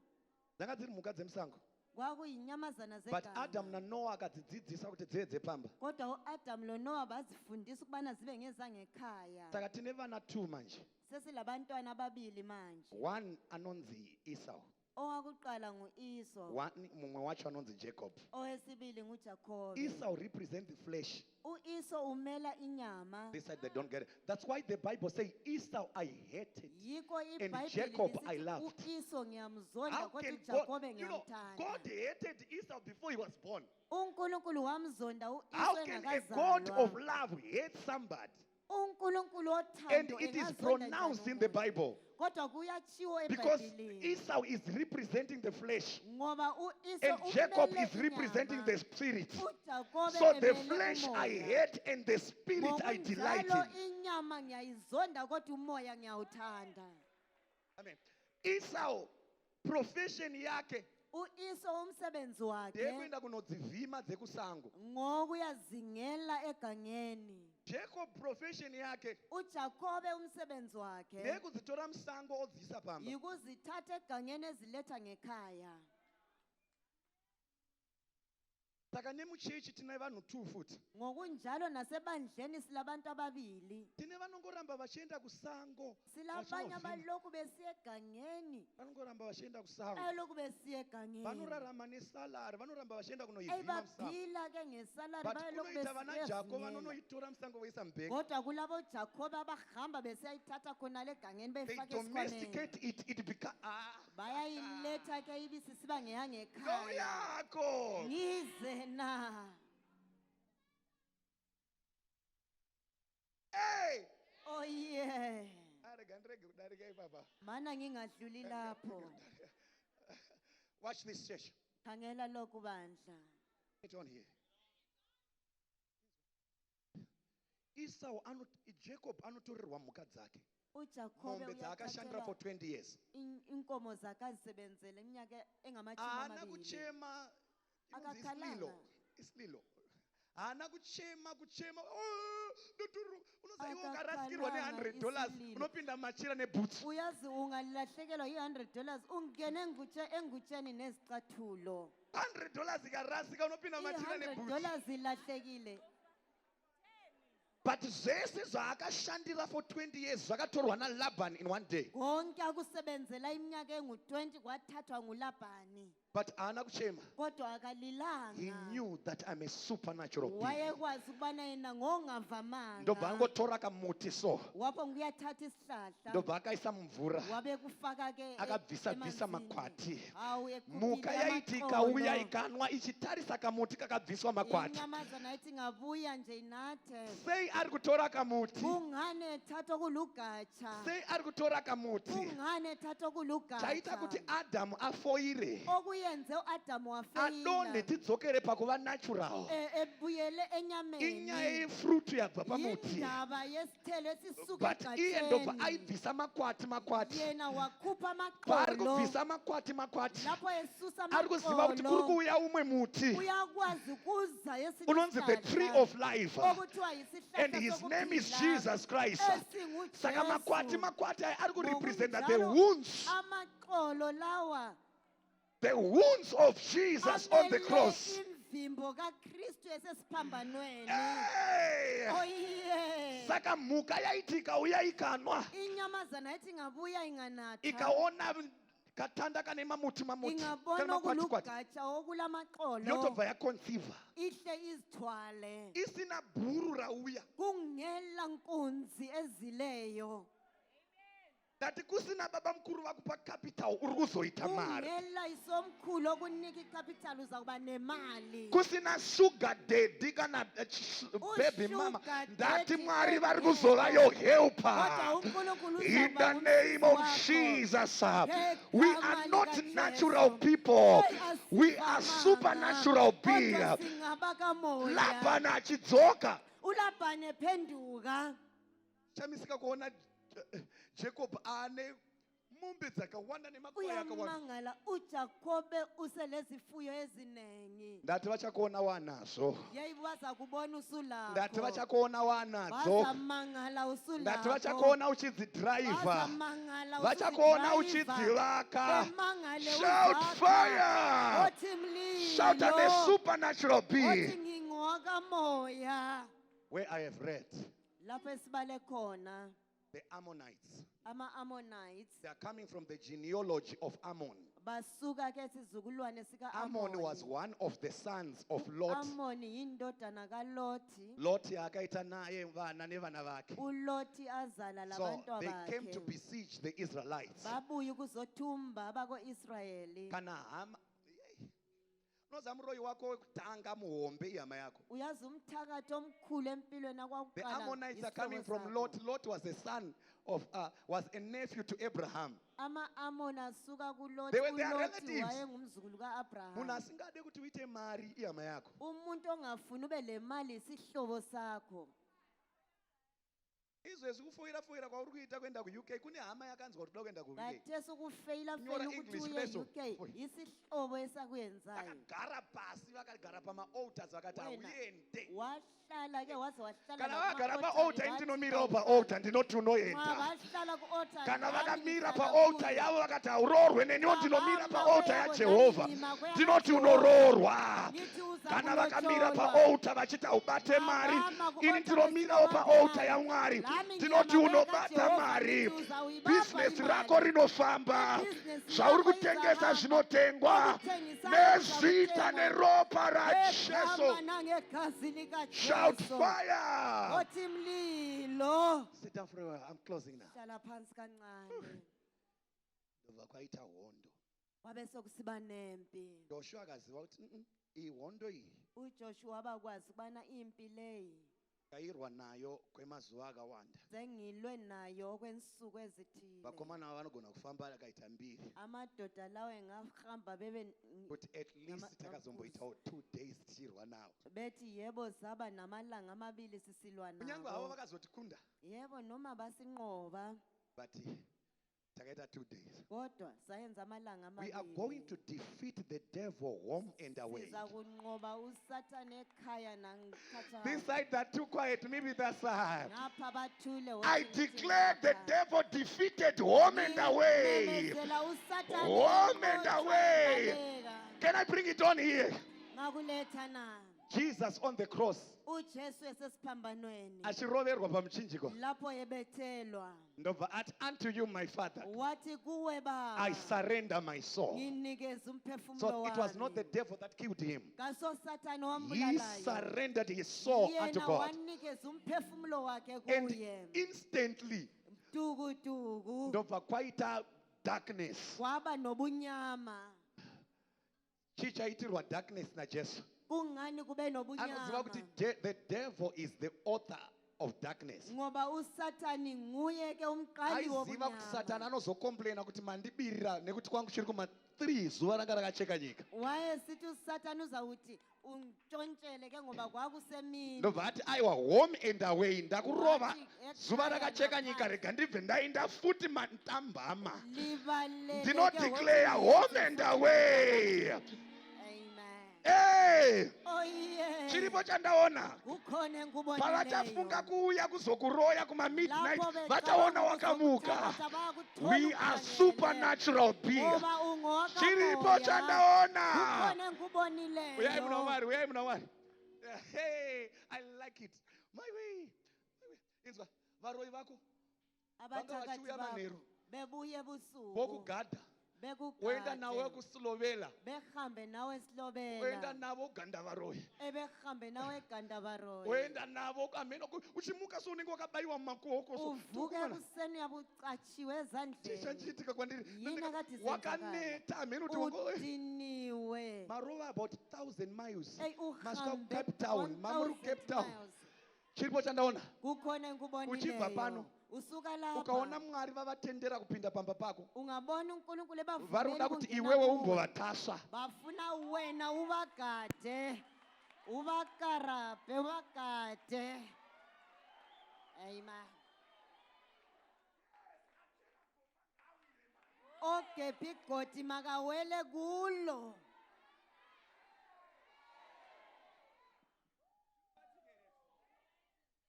dzanga dziri mhuka dzemsango. kwakuyinyamazana But Adam zeganga. na Noah akadzidzidzisa kuti dzive dzepamba. Kodwa uAdam lo Noah bazifundisa ukubana zibe ngezangekhaya. Saka tine vana 2 manje. Sesilabantwana ababili manje. One anonzi Esau. Owakuqala nguEsau, Mumwe wacho anonzi Jacob. owesibili nguJacob. Esau represents the flesh. uEsau umela inyama. This side they don't get it. That's why the Bible says Esau I hated. Yikho And iBhayibheli Jacob I lisithi loved. uEsau ngiyamzonda How kodwa can uJacob God, ngiyamthanda. God hated Esau before he was born. uNkulunkulu wamzonda How uEsau can a God of engakazalwa. love hate somebody? uNkulunkulu And wothando it is engazonda pronounced njani in the umuntu. Bible. Kodwa kuyatshiwo Because eBhayibhelini. Esau is representing the flesh. Ngoba uIso And Jacob umele is representing inyama. the spirit. uJakobe So the emele flesh I umoya. hate and the spirit I delight Ngokunjalo in. inyama ngiyayizonda kodwa umoya ngiyawuthanda. Amen. Esau, profession yake, uIso umsebenzi wakhe ndekuenda kunodzivhima dzekusango. ngokuyazingela egangeni. Jacob, profession yake, uJakobe umsebenzi wakhe ndekudzitora musango odziisa pamba. yikuzithatha egangeni eziletha ngekhaya. Saka nemuchechi tine vanhu 2 futhi. Ngokunjalo nasebandleni silabantu ababili. Tine vanongoramba vachienda kusango. Silabanye vachinovhima. abalokhu besiya egangeni. Vanongoramba vachienda kusango. Abalokhu besiya egangeni. Vanorarama nesalari, vanoramba vachienda kunoivhima musango. Ebaphila ke ngesalari But balokhu kunoita vana Jacob besiya. vanonoitora musango voisa mubhegi. Kodwa kulabo Jacob abahamba besiyayithatha khona le egangeni They beyifaka esikhwameni. domesticate it becomes Bayayiletha ke ibisi siba go ngeyangekhaya. yakho. Ngize na. Hey! Oh yeah. Arege baba. Mana ngingadluli lapho. Watch this church. Khangela lokhu bandla. It on here. Esau Jacob anotorerwa mhuka dzake. uJakobe Mombe dzakashandira for 20 years. inkomo zakhe azisebenzele iminyaka engamachumi Haana amabili. kuchema Akakhalanga. isililo. Haana kuchema. Oh, ndoturu. Unoza ukaraskirwa ne$100. Unopinda machira neboots. Uyazi ungalahlekelwa i$100 ungene engutsheni nezicathulo. $100 ikarasika unopinda machira neboots. $100 ilahlekile. But zvese zvaakashandira for 20 years zvakatorwa naLaban in one day. Konke akusebenzela iminyaka engu-20 kwathathwa nguLabhani. But haana kuchema. Kodwa He akalilanga. knew that I'm a supernatural being. Wayekwazi ukubana yena ngongavamanga. Ndobva angotora kamuti so. Wapho ngiyathatha isihlahla. Ndobva akaisa mumvura. Wabe kufaka ke Akabvisa makwati. Mhuka Mhuka yaiti ikauya ikanwa ichitarisa kamuti kakabviswa makwati. inyamazana yayithi ngabuya nje inathe. Sei ari kutora kamuti. Kungane thatha kulugatsha. Sei ari kutora kamuti. Kungane thatha kulugatsha. Chaita kuti Adamu afoire. Okuyenze uAdamu Adonne wafeyila. tidzokere pakuva natural. Ebuyele enyameni. Inyaya yefruit yabva pamuti. Indaba yesithelo esisuka But iye ndobva egasheni. aibvisa makwati. Yena wakhupha Paari amaqolo. kubvisa makwati. Lapho esusa Ari kuziva kuti kuri amaqolo. kuuya umwe muti. Uyakwazi kuza esinye Unonzi the tree isihlahla. of life. Okuthiwa yisihlahla And his name is sokuphila. Jesus Christ. EsinguJesu. Saka makwati aya ari kurepresenta the Ngokunjalo, wounds. amaqolo lawa The wounds of Jesus on the amele cross. imvimbo kaKristu esesiphambanweni. Hey! Oh yeah. Saka mhuka yaiti ikauya ikanwa. Inyamazana yathi ngabuya inganatha. Ikaona katanda kane mamuti. Ingabona Kana makwati. okulugatsha okulamaqolo. Yotobva yaconceiva. Ihle izithwale. Isina bhuru rauya. Kungela nkunzi ezileyo. Dati kusina baba mkuru vakupa capital uri kuzoita mari. Kungela isomkhulu okunika icapital uzakuba nemali. Kusina sugar daddy kana baby mama. Usugar Dati daddy mwari vari engekho. kuzova your Kodwa helper. uNkulunkulu In uzaba the name of ngumsizi wakho. Jesus, we Ngegama are not likaJesu. natural people. Hey, We are asivamanga. supernatural Kodwa beings. singaba kamoya. Labani achidzoka. uLabhani ephenduka. Chamisika kuona Jacob ane mombe dzakawanda nemakwai akawanda. Uyamangala uJakobe uselezifuyo ezinengi. Ndati vachakuona wanazvo. Yeyibo bazakubona usulakho. Ndati vachakuona wanadzo. Bazamangala usulakho. Ndati vachakuona uchidzidhiraivha. Bazamangala Vachakuona usudrayiva. uchidzivaka. Bemangale Shout uzakha. fire! Othi mlilo. Shout at a supernatural Othi being. ngingowakamoya. Where I have read, Lapho esibale khona the Ammonites, ama-Ammonites they are coming from the genealogy of Ammon. basuka ke sizukulwane sika Ammon was one of the sons of Lot. Amoni yindodana kaLoti. Lot akaita naye vana nevana vake. uLoti azala So labantu they came to bakhe. besiege the Israelites. Babuya ukuzothumba abako-Israyeli. Kana unoziva muroyi wako wekutanga muhombe ihama yako. Uyazi umthakathi omkhulu empilweni The akwakuqala Ammonites are isihlobo coming from sakho. Lot. Lot was a son of, was a nephew to Abraham. Ama-Amon asuka kuLothi. They were their uLothi relatives. wayengumzukulu ka-Abraham. Munhu asingade kuti uite mari ihama yako. Umuntu ongafuni ube le mali isihlobo sakho. Izvezvi kufoira kwauri kuita kuenda kuUK kune hama yakanzwa kuti kuenda kuUK. Kathesi ukufeyila Nyora feyila ukuthi English uye vessel. UK isihlobo esakuyenzayo. Vakagara pasi vakagara pama-altars vakati hauende. Wahlala ke waze wahlala Kana lapha vagara kuma-altar, pa-altar wathi indinomirawo awuhamba. pa-altar ndinoti Nxa unoenda. wahlala ku-altar, Kana nami vakamira ngihlala pa-altar kuyo. yavo vakati haurorwe neniwo ndinomira Bahamba pa-altar kweyabo, yaJehovha nami ngima kweyabo ndinoti Jehova. unororwa. Ngithi uza Kana vakamira kulotsholwa. pa-altar vachiti haubate mari Bahamba ku-altar ini ndinomirawo besithi pa-altar ubambe yaMwari Nami ndinoti ngiyama unobata kaJehova, mari. ngithi uzawuyibamba Business imali. rako rinofamba. Ibhizinesi Zvauri yakho kutengesa izahamba. zvinotengwa Okuthengisayo nezita kuzakuthengwa. neropa raJesu. Egama nangegazi Shout likaJesu. fire. Othi mlilo. Sit down for a while. I'm closing now. Hlala phansi kancane. Ndobva kwaita hondo. Wabe sokusiba nempi. Joshua akaziva kuti iyi hondo iyi uJoshua wabakwazi ukubana impi leyi yairwa nayo kwemazuva akawanda. sengilwe nayo kwensuku ezithile. Vakomana ava vanogona kufamba akaita mbiri Amadoda lawo engahamba bebe kuti at least takazomboitawo 2 days tichirwa nawo. bethi yebo zaba namalanga amabili sisilwa Kunyange havo nabo. vakazotikunda Yebo noma basinqoba but takaita 2 days. kodwa sayenza amalanga We are amabili. going to defeat the devil home and away. Siza kunqoba uSathane ekhaya nangikhatha. This side that too quiet, maybe that side. Ngapha bathule. I wothi declare the ngapha. devil defeated home and away. Ngimemezela uSathane Home and enqotshwa away. ebaleka. Can I bring it on here? Ngakuletha na. Jesus on the cross. uJesu esesiphambanweni. Achiroverwa pamuchinjiko. Lapho ebethelwa. Ndobva ati unto you my Father, Wathi kuwe Baba. I surrender my soul. Nginikeza umphefumulo So it was not the wami. devil that killed him. Kaso Sathane He wambulalayo. surrendered his soul unto Yena God. wanikeza umphefumulo wakhe And kuye. instantly, Tukutuku. ndobva kwaita darkness. Kwaba nobunyama. Chichaitirwa darkness naJesu. Kungani kube Anoziva nobunyama? kuti the devil is the author of darkness. Ngoba uSathane nguye ke umqali Aiziva kuti Satani wobunyama. anozokomplaina kuti mandibirira nekuti kwangu chiri kuma 3 zuva ranga rakacheka nyika. Wayesithi uSathane uzawuthi untshontshele ke ngoba kwakusemini. Ndobva ati aiwa home and away ndakurova Wathi zuva ekhaya rakacheka nyika ngaphandle. rega ndibve ndaenda futi mantambama. Libalele ke Ndinodeclare wothi home and away. Amen. Hey! Oh yeah. Chiripo chandaona. Kukhona engikubonileyo. Pavatafunga kuuya kuzokuroya kuma midnight Lapho becabanga vataona wakamuka. ukuzokuthatha bayakuthola We are ukhangele. supernatural beings. Ngoba ungoka Chiripo moya. chandaona. Kukhona engikubonileyo. Uyai muna Mwari. Hey, I like it. My way. Inzwa varoi vako Abathakathi vachiuya bakho manheru bebuye ebusuku. vokugada woenda navo Bekugade. ekusilovela Behambe nawe woenda esilobela. navo ganda varoi Ebehambe nawe eGandabaroyi. woenda navo kamheno uchimuka sounenge wakabayiwa mumaoko Uvuke ekuseni yabucatshiwe chisha ezandleni. chiitika kwandiri Yini akade wakaneta hamheno kuti Udiniwe. marova about 1,000 miles Ey masvika uhambe kucape town mamuri 1000 kucape town miles. chiripo chandaona Kukhona Uchibva pano. engikubonileyo. Usuka ukaona lapha. Mwari vavatendera kupinda pamba pako Ungabona uNkulunkulu vari kuda ebavumela kuti ukungena iwewe kuwe. umbovatasva. Bafuna wena ubagade. Ubakarape, ubagade. Amen. Ogebhe igodi makawele kulo.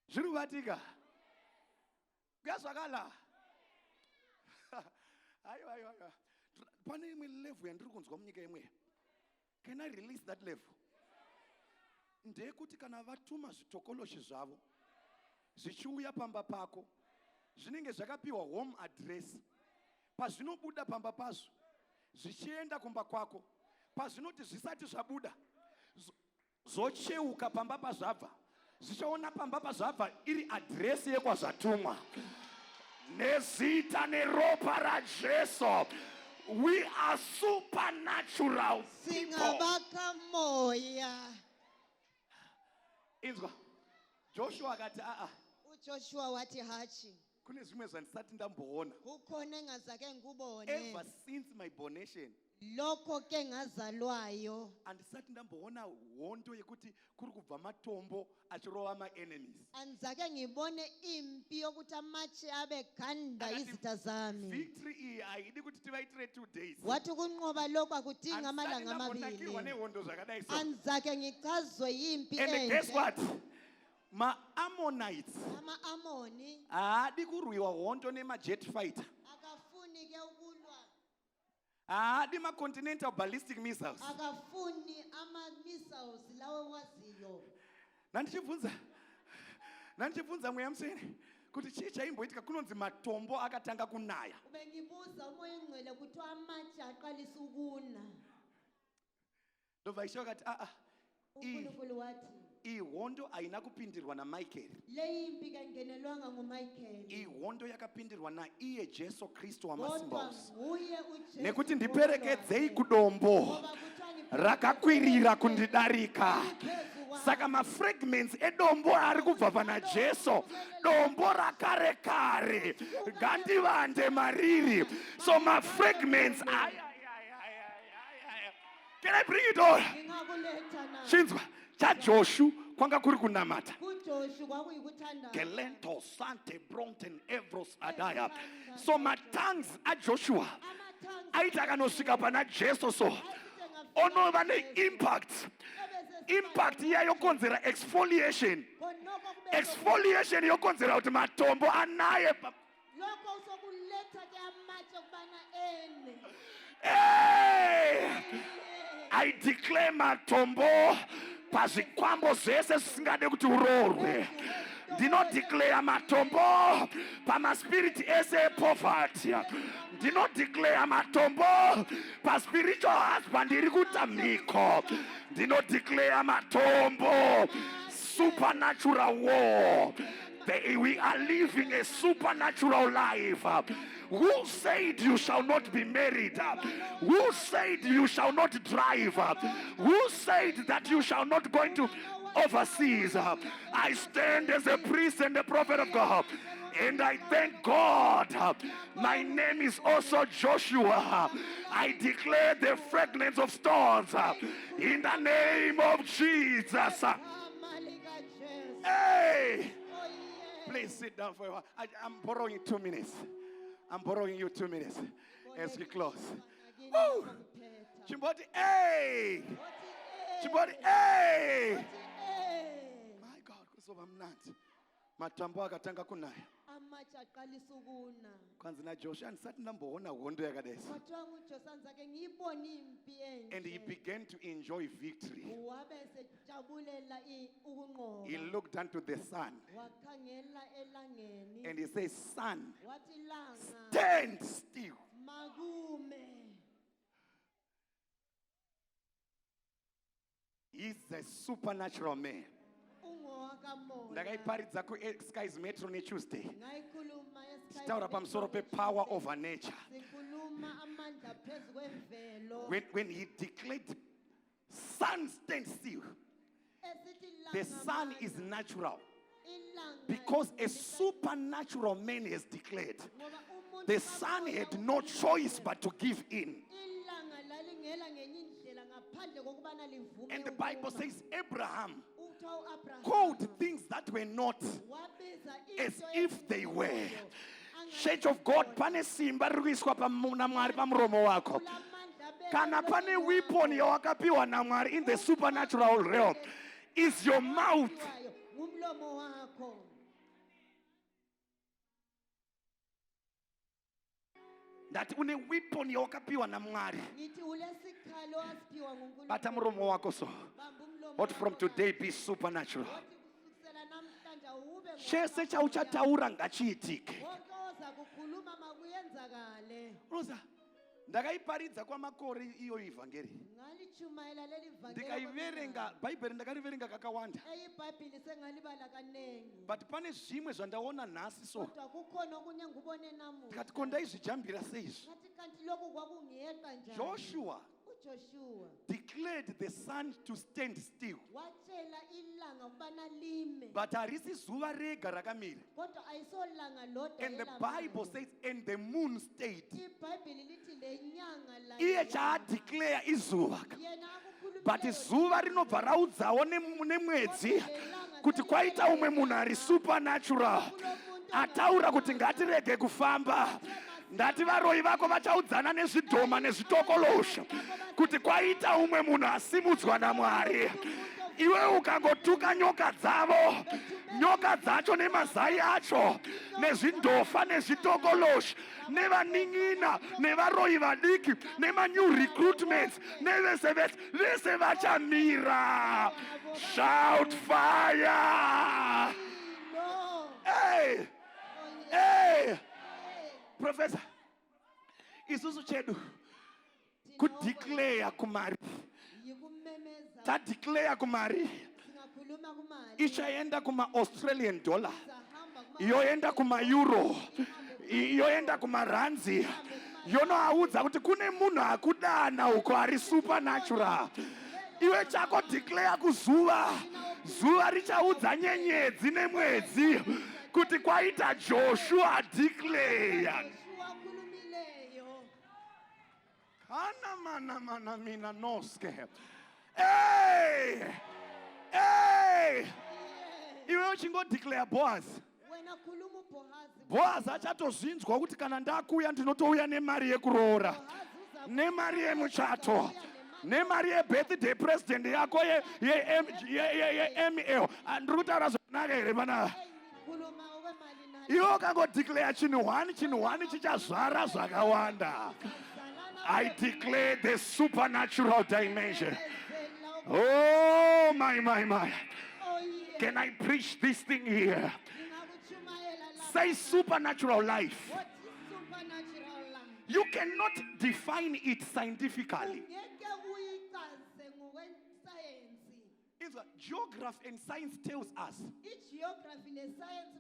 Zviri kuvatika kuyazvakala. Aiwa pane imwe level yandiri kunzwa munyika imwe. Can I release that level? Ndeyekuti kana vatuma zvitokoloshi zvavo zvichiuya pamba pako zvinenge zvakapiwa home address, pazvinobuda pamba pazvo zvichienda kumba kwako, pazvinoti zvisati zvabuda zocheuka pamba pazvabva zvichaona pamba pazvabva iri adresi yekwazvatumwa. Nezita neropa raJesu We are supernatural people. singabakamoya. Inzwa. Joshua akati uJoshua wathi hachi kune zvimwe zvandisathi ndamboona. kukhona engazake ngikubone Ever since my bornation, lokho ke ngazalwayo andisathi ndamboona hondo yekuti kuri kubva matombo achirova ma-enemies. andizake ngibone impi yokuthi amatshe abe ganda Akati, izitha zami. Victory iyi haidi kuti tivaitire 2 days. wathi ukunqoba lokhu akudinga Andisati amalanga ndambonakirwa amabili. nehondo zvakadai so. andizake ngichazwe yimpi And guess enhle. what? Ma-Ammonites ama-amoni haadi kurwiwa hondo nema-jet fighter. akafuni ke ukulwa haadi ma-continental ballistic missiles. akafuni ama-missiles lawo waziyo. nandichibvunza mweya museni kuti chii chaimboitika kunonzi matombo akatanga kunaya. ubengibuza umoya ingcwele kuthiwa amatshe aqalisa ukuna. ndobva isho kati unkulunkulu wathi iyi hondo haina kupindirwa namichael. le yimpi kangenelwanga ngumichael iyi hondo yakapindirwa naiye jesu kristu kodwa wamasymbols. nguye ujesu nekuti kodwa. ndiperekedzei kudombo Ngoba kuthiwa niphezu rakakwirira kundidarika. kwalo. Saka mafragments edombo ari kubva pana jesu, dombo rakare kare ngandivande mariri. So mafragments can I bring it all? Ngingakuletha na. Chinzwa chaJoshu kwanga kuri kunamata. kuJoshu kwakuyikuthanda. Gelento sante bronten evros adaya. So my tongues a Joshua aita kanosvika pana jesu so onova ne-impact iya yokonzera exfoliation. Exfoliation yokonzera kuti matombo anaye lokho sokuletha ke amatshe kubana ene. Hey! I declare matombo pazvikwambo zvese zvisingade kuti urorwe. Ndinodeclare matombo pamaspiriti ese epoverty. Ndinodeclare matombo paspiritual husband iri kutamiko. Ndinodeclare matombo supernatural war. We are living a supernatural life. Who said you shall not be married? Who said you shall not drive? Who said that you shall not go into overseas? I stand as a priest and a prophet of God, and I thank God. My name is also Joshua. I declare the fragments of stones in the name of Jesus. Hey! Please sit down for a while. I'm borrowing 2 minutes. I'm borrowing you 2 minutes as we close. Woo! Chimboti, hey! Chimboti, hey! My God, kuzoba mnandi. Matambo akatanga kunaya. amatshe aqalisa ukuna. Kwanzi na Joshua andisati ndamboona hondo yakadai. kwathiwa nguJoshua andizake ngiyibone impi enhle. And he began to enjoy victory. wabe sejabulela ukunqoba. He looked unto the sun wakhangela elangeni. and he says, "Sun, wathi langa stand still." makume. He's a supernatural man. ungowakamoya. Ndakaiparidza kuSky's Metro neTuesday. ngayikhuluma Taura pamusoro pe-power over nature. sikhuluma amandla phezu kwemvelo. When he declared, "Sun, stand still," esithi the langa sun is mana. natural. Ilanga Because a lika- supernatural man has declared, ngoba umuntu the sun kamoya had no choice but to give in. ilanga lalingela ngenye indlela ngaphandle kokubana livume And the Bible ukuma. says Abraham Uthiwa u-Abraham called things that were not wabiza as into if they were. ezingekhoyo. Church of God, pane simba riri kuiswa naMwari pamuromo wako. Kulamandla Kana abekwe pane emlonyeni weapon wakho. yawakapiwa naMwari in the supernatural realm is your mouth. Awaphiwayo, ngumlomo wakho. That une weapon yawakapiwa naMwari. Ngithi ulesikhalo asiphiwa nguNkulunkulu. Bata muromo wako so. Bamba umlomo What from wakho today kahle. be supernatural. Wathi kusukela namhlanje ube Chese ngowakamoya. chauchataura ngachiitike. Wonke oza kukhuluma makuyenzakale. Unoza ndakaiparidza kwamakore iyo ivhangeri ngalichumayela leli vangeli ndikaiverenga bhaibheri ndakariverenga kakawanda eyibhayibhili sengalibala kanengi but pane zvimwe zvandaona nhasi so kodwa kukhona okunye ngubone namuhla ndikati ko ndaizvijambira seizvi ngathi kanti lokhu kwakungiyeqa njani Joshua uJoshua declared the sun to stand still, watshela ilanga ukubana lime but harisi zuva rega rakamira. kodwa ayisolanga lodwa And the elamayo. Bible says, and the moon stayed. ibhayibhili lithi le nyanga la Iye chaadeclare izuva, yena akukhulumileyo but zuva rinobva raudzawo nemwedzi kuti kwaita umwe munhu ari supernatural ataura kuti ngatirege kufamba. Ndati varoi vako vachaudzana nezvidhoma nezvitokolosha kuti kwaita umwe munhu asimudzwa naMwari. Iwe ukangotuka nyoka dzavo, nyoka dzacho nemazai acho nezvindofa nezvitokolosha nevaning'ina nevaroi vadiki nemanew recruitments nevese vese vachamira. Shout fire! no Hey! Hey! Professor, isusu chedu kudeclare kumari. yikumemeza Tadeclare kumari. singakhuluma kumali Ichaenda kuma Australian dollar. sahamba Yoenda kuma euro. Yoenda kuma ranzi. Yonoaudza kuti kune munhu akudana uko ari supernatural. Iwe chako declare kuzuva. Zuva richaudza nyenyedzi nemwedzi kuti kwaita Joshua declare. Joshua akhulumileyo Kana mana mina noske. Hey! Hey! Iwe uchingo declare Boaz. wena khuluma uBohazi Boaz achatozvinzwa kuti kana ndakuya ndinotouya nemari yekuroora, nemari yemuchato, nemari yebirthday president yako ye-ML. Ndiri kutaura zvakanaka here panapa? khuluma okwemali nayo Iwe ukangodeclare chinhu hwani chichazvara zvakawanda. I declare the supernatural dimension. Oh my. oh yeah Can I preach this thing here? ngingakuchumayela la Say supernatural life. what is supernatural life You cannot define it scientifically. ngeke uyichaze ngokwesayensi Geography and science tells us igeography nesayensi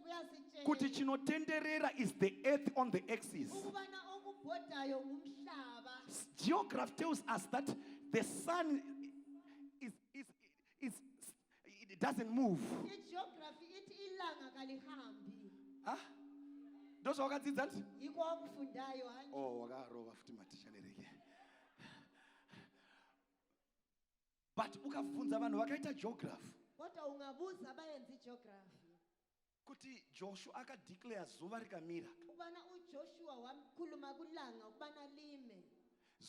kuti kuyasitshela chinotenderera is the earth on the axis. ukubana okubhodayo ngumhlaba Geography tells us that the sun it doesn't move. igeography ithi ilanga kalihambi Huh? Those who got that? yikho okufundayo hayi Oh, wakarova futhi matisha lereke. But ukabvunza vanhu vakaita geography kodwa ungabuza abayenza igeography kuti Joshua akadeclare zuva rikamira, ukubana uJoshua wamkhuluma kulanga ukubana lime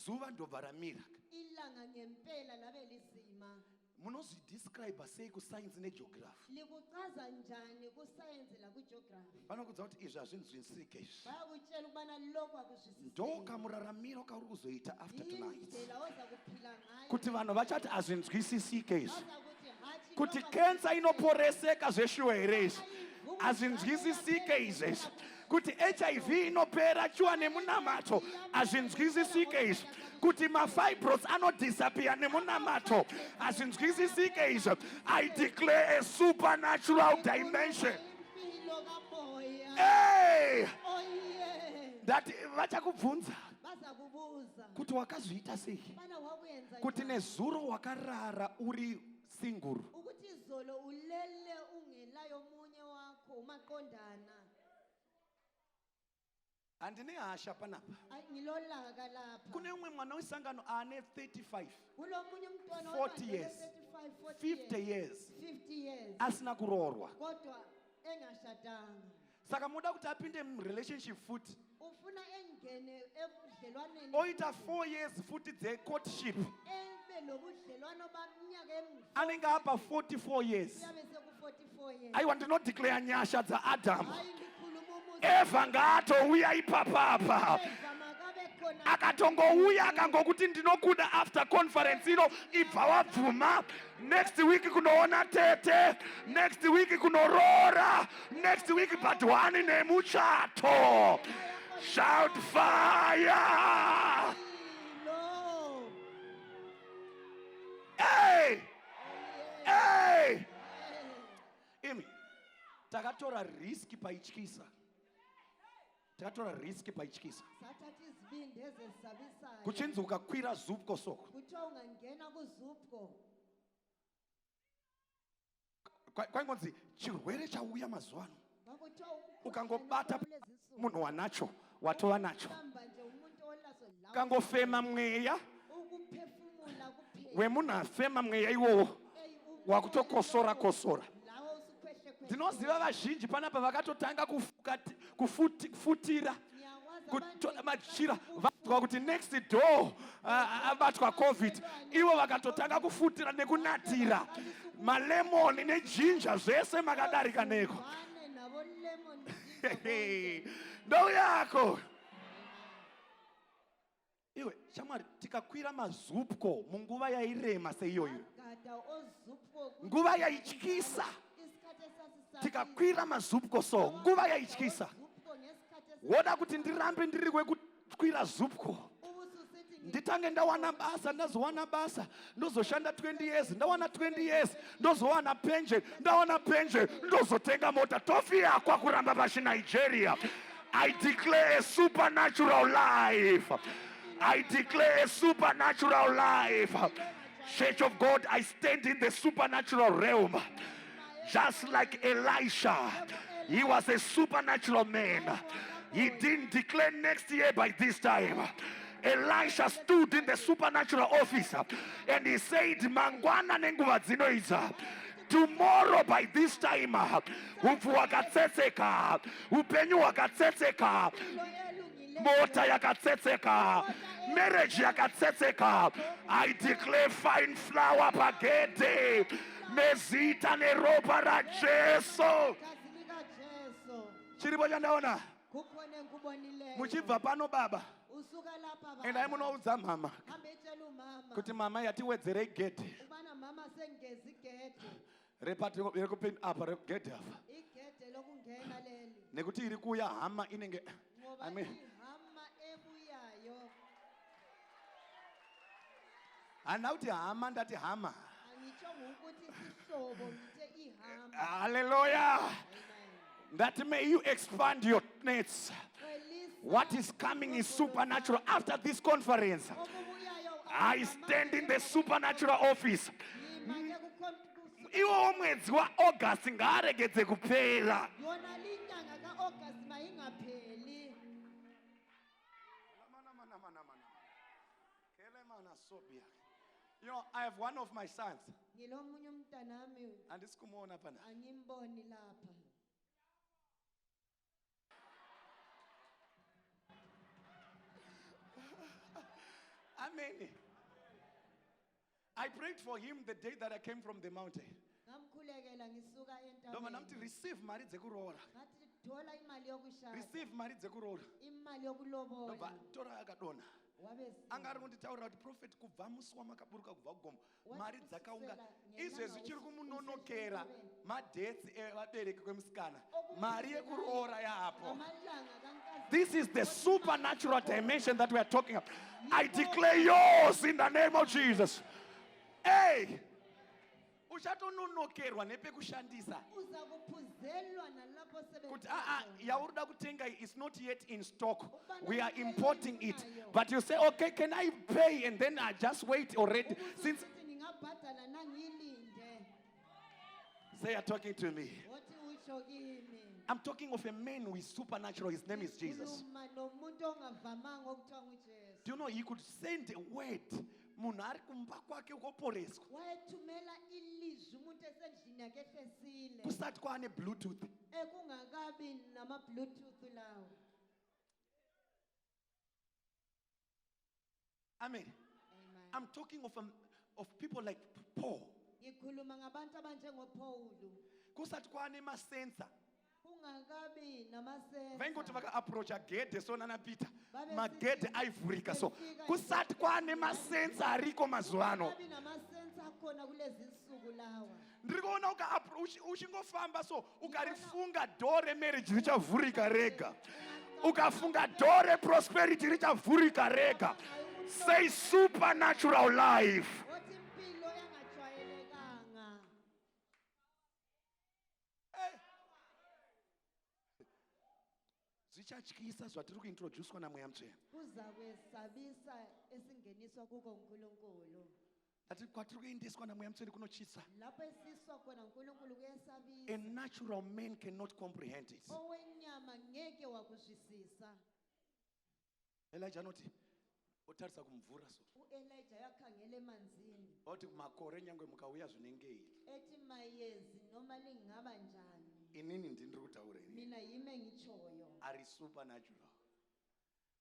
zuva ndobva ramira. ilanga ngempela labe lizima Munozvidescribe sei kuscience negeography? likuchaza njani kusayensi lakugeography Vanokudza kuti izvi hazvinzwisike izvi. bayakutshela ukubana lokhu akuzwisiseki Ndokamuraramiro kauri kuzoita after tonight. indlela oza kuphila ngayo Kuti vanhu vachati hazvinzwisisike izvi. oza kuthi hathi Kuti lokhu kensa inoporeseka zveshuwa here izvi. Hazvinzwisisike izvi. Kuti HIV inopera chiwa nemunamato. Hazvinzwisisike izvi. Kuti mafibroids anodisappear nemunamato. Hazvinzwisisike izvi. I declare a supernatural dimension. impilo kamoya Hey! oye Ndati vachakubvunza baza kubuza kuti wakazviita sei? bana wakuyenza Kuti njani? nezuro wakarara uri single. ukuthi izolo ulele ungelayo munye wakho umaqondana Handine hasha panapa. Ayi, ngilolaka lapha Kune umwe mwana wesangano ane 35, kulo munye umntwana 40 years, 35 50 years 50 years asina kuroorwa. kodwa engashadanga Saka muda kuti apinde relationship futhi. ufuna engene ebudlelwaneni Oita 4 years futhi dze-courtship. ebe lobudlelwano baminyaka emva Anenge apa 44 years. yabe seku-44 years I want to not declare nyasha dzaAdam. hayi ngikhuluma umusa Eva ngaatouya ipapapa. Eva makabe khona Akatongouya akangokuti ndinokuda after conference ino ibva wabvuma. Next week kunoona tete. Next week kunoroora. Next week but one nemuchato. Shout fire! takatora risk paityisa. Takatora risk paityisa. sathatha izibindi ezezisabisayo Kuchinzi ukakwira zupko soko. kuthiwa ungangena kuzupko Kwaingonzi chirwere chauya mazuva ano. kwakuthiwa Ukangobata kulezi nsuku munhu wanacho, watova nacho. hamba nje umuntu olaso lawo Ukangofema mweya, ukuphefumula kuphela wemunhu afema mweya iwowo, wakutokosora kosora. lawo usukhwehle Ndinoziva vazhinji panapa vakatotanga kufutira machira vatwa kuti next door abatwa covid, ivo vakatotanga kufutira nekunatira malemoni nejinja zvese makadarika neko. nabo lemon Ndau yako iwe shamwari, tikakwira mazupko munguva yairema seiyoyo, gada ozupko nguva yaityisa. isikhathi esasisa Tikakwira mazupko so nguva yaityisa. zupko ngesikhathi Woda kuti ndirambe ndiri kwekukwira zupko, ubususithi nditange ndawana basa, ndazowana basa, ndozoshanda 20 years, ndawana 20 years, ndozowana pension, ndawana pension, ndozotenga mota. Tofia kwa kuramba pashi Nigeria. I declare a supernatural life. I declare a supernatural life. Church of God, I stand in the supernatural realm. Just like Elisha, he was a supernatural man. He didn't declare next year by this time. Elisha stood in the supernatural office and he said, Mangwana nenguva dzinoidza. Tomorrow by this time, upfu wakatsetseka, upenyu wakatsetseka, mota yakatsetseka, marriage yakatsetseka. I declare fine flower pagede, nezita neropa ra Jesu. gazi likajesu Chiripo chandaona kukhona enkubonileyo muchibva pano baba, usuka lapha enda munoudza mama hambe etshela umama kuti mama yatiwedzere igedhe ubana mama sengigeza igede rekupeni apa regedhe apa, igede lokungena leli nekuti iri kuuya hama inenge ngoba ihama ebuyayo handina kuti hama, ndati hama. angitsho ngokuthi isihlobo ngithe ihama Hallelujah. amen That may you expand your nets. Khwelisa What is coming is supernatural. After this conference, okubuyayo I stand in the supernatural office. yima ke kukhona Iwo mwedzi waAugust ngaaregedze kupera. yona linyanga kaAugust mayingapheli You know, I have one of my sons. ngilomunye umntanami Andisikumona pana. angimboni lapha Amen. I prayed for him the day that I came from the mountain. ngamkhulekela ngisuka Noma entabeni namthi receive mari dzekuroora. ngathi thola imali yokushaya Receive mari dzekuroora. imali yokulobola Ndobva tora akadonha. wabe Angari kunditaurira kuti prophet kubva musi wamakaburuka kubva kugomo What mari to dzakaunga say that izvezvi nyelanga chiri usi- kumunonokera usisebenzeni. madhetsi evabereki kwemusikana Okubuze mari naye yekuroora yapo. amalanga kankazi This is the supernatural dimension that we are talking about. I declare yours in the name of Jesus. Hey, uchatononokerwa nepekushandisa uza kuphuzelwa nalapho kuti sebenza yaurida kutenga is not yet in stock, we are importing it, but you say, okay, can I pay and then I just wait already since ubusuthi ningabhadala nangiyilinde they are talking to me. wothi utsho kimi I'm talking of a man who is supernatural. His name is Jesus. Khuluma nomuntu ongavamanga okuthiwa ngujesu Do you know he could send a word munhu ari kumba kwake koporeswa wayethumela ilizwi umuntu esendlini yakhe ehlesile kusati kwaane bluetooth. ekungakabi nama-bluetooth lawo Amen. amen I'm talking of people like Paul. ngikhuluma ngabantu abanjengopawulu Kusati kwaane masensa kungakabi vaingoti namasensa vakaapproacha gedhe sona napeter Vabe magedhe sithi- aivhurika so befika kusati kwaane masensa ariko mazuva ano. kungabi namasensa akhona kulezi nsuku lawa Ndiri kuona uchingofamba so ukarifunga dhoo remarriage richavhurika rega, ukafunga dhoo reprosperity richavhurika rega. Say supernatural life. wothi impilo engajwayelekanga Hey. zvichatyisa zvatiri kuintroducwa namweya mutsvene. kuza kwesabisa esingeniswa kuko uNkulunkulu. Ati kwatiri kuendeswa namweya mutsvene kunotyisa. Lapho esiswa khona uNkulunkulu A kuyesabisa. natural man cannot comprehend it. Owenyama ngeke wakuzwisisa. Elijah anoti utarisa kumvura so uElijah yakhangela emanzini oti makore nyangwe mukauya zvinengei ethi mayezi noma lingaba njani inini ndiri kutaura ini mina yime ngitshoyo. ari supernatural.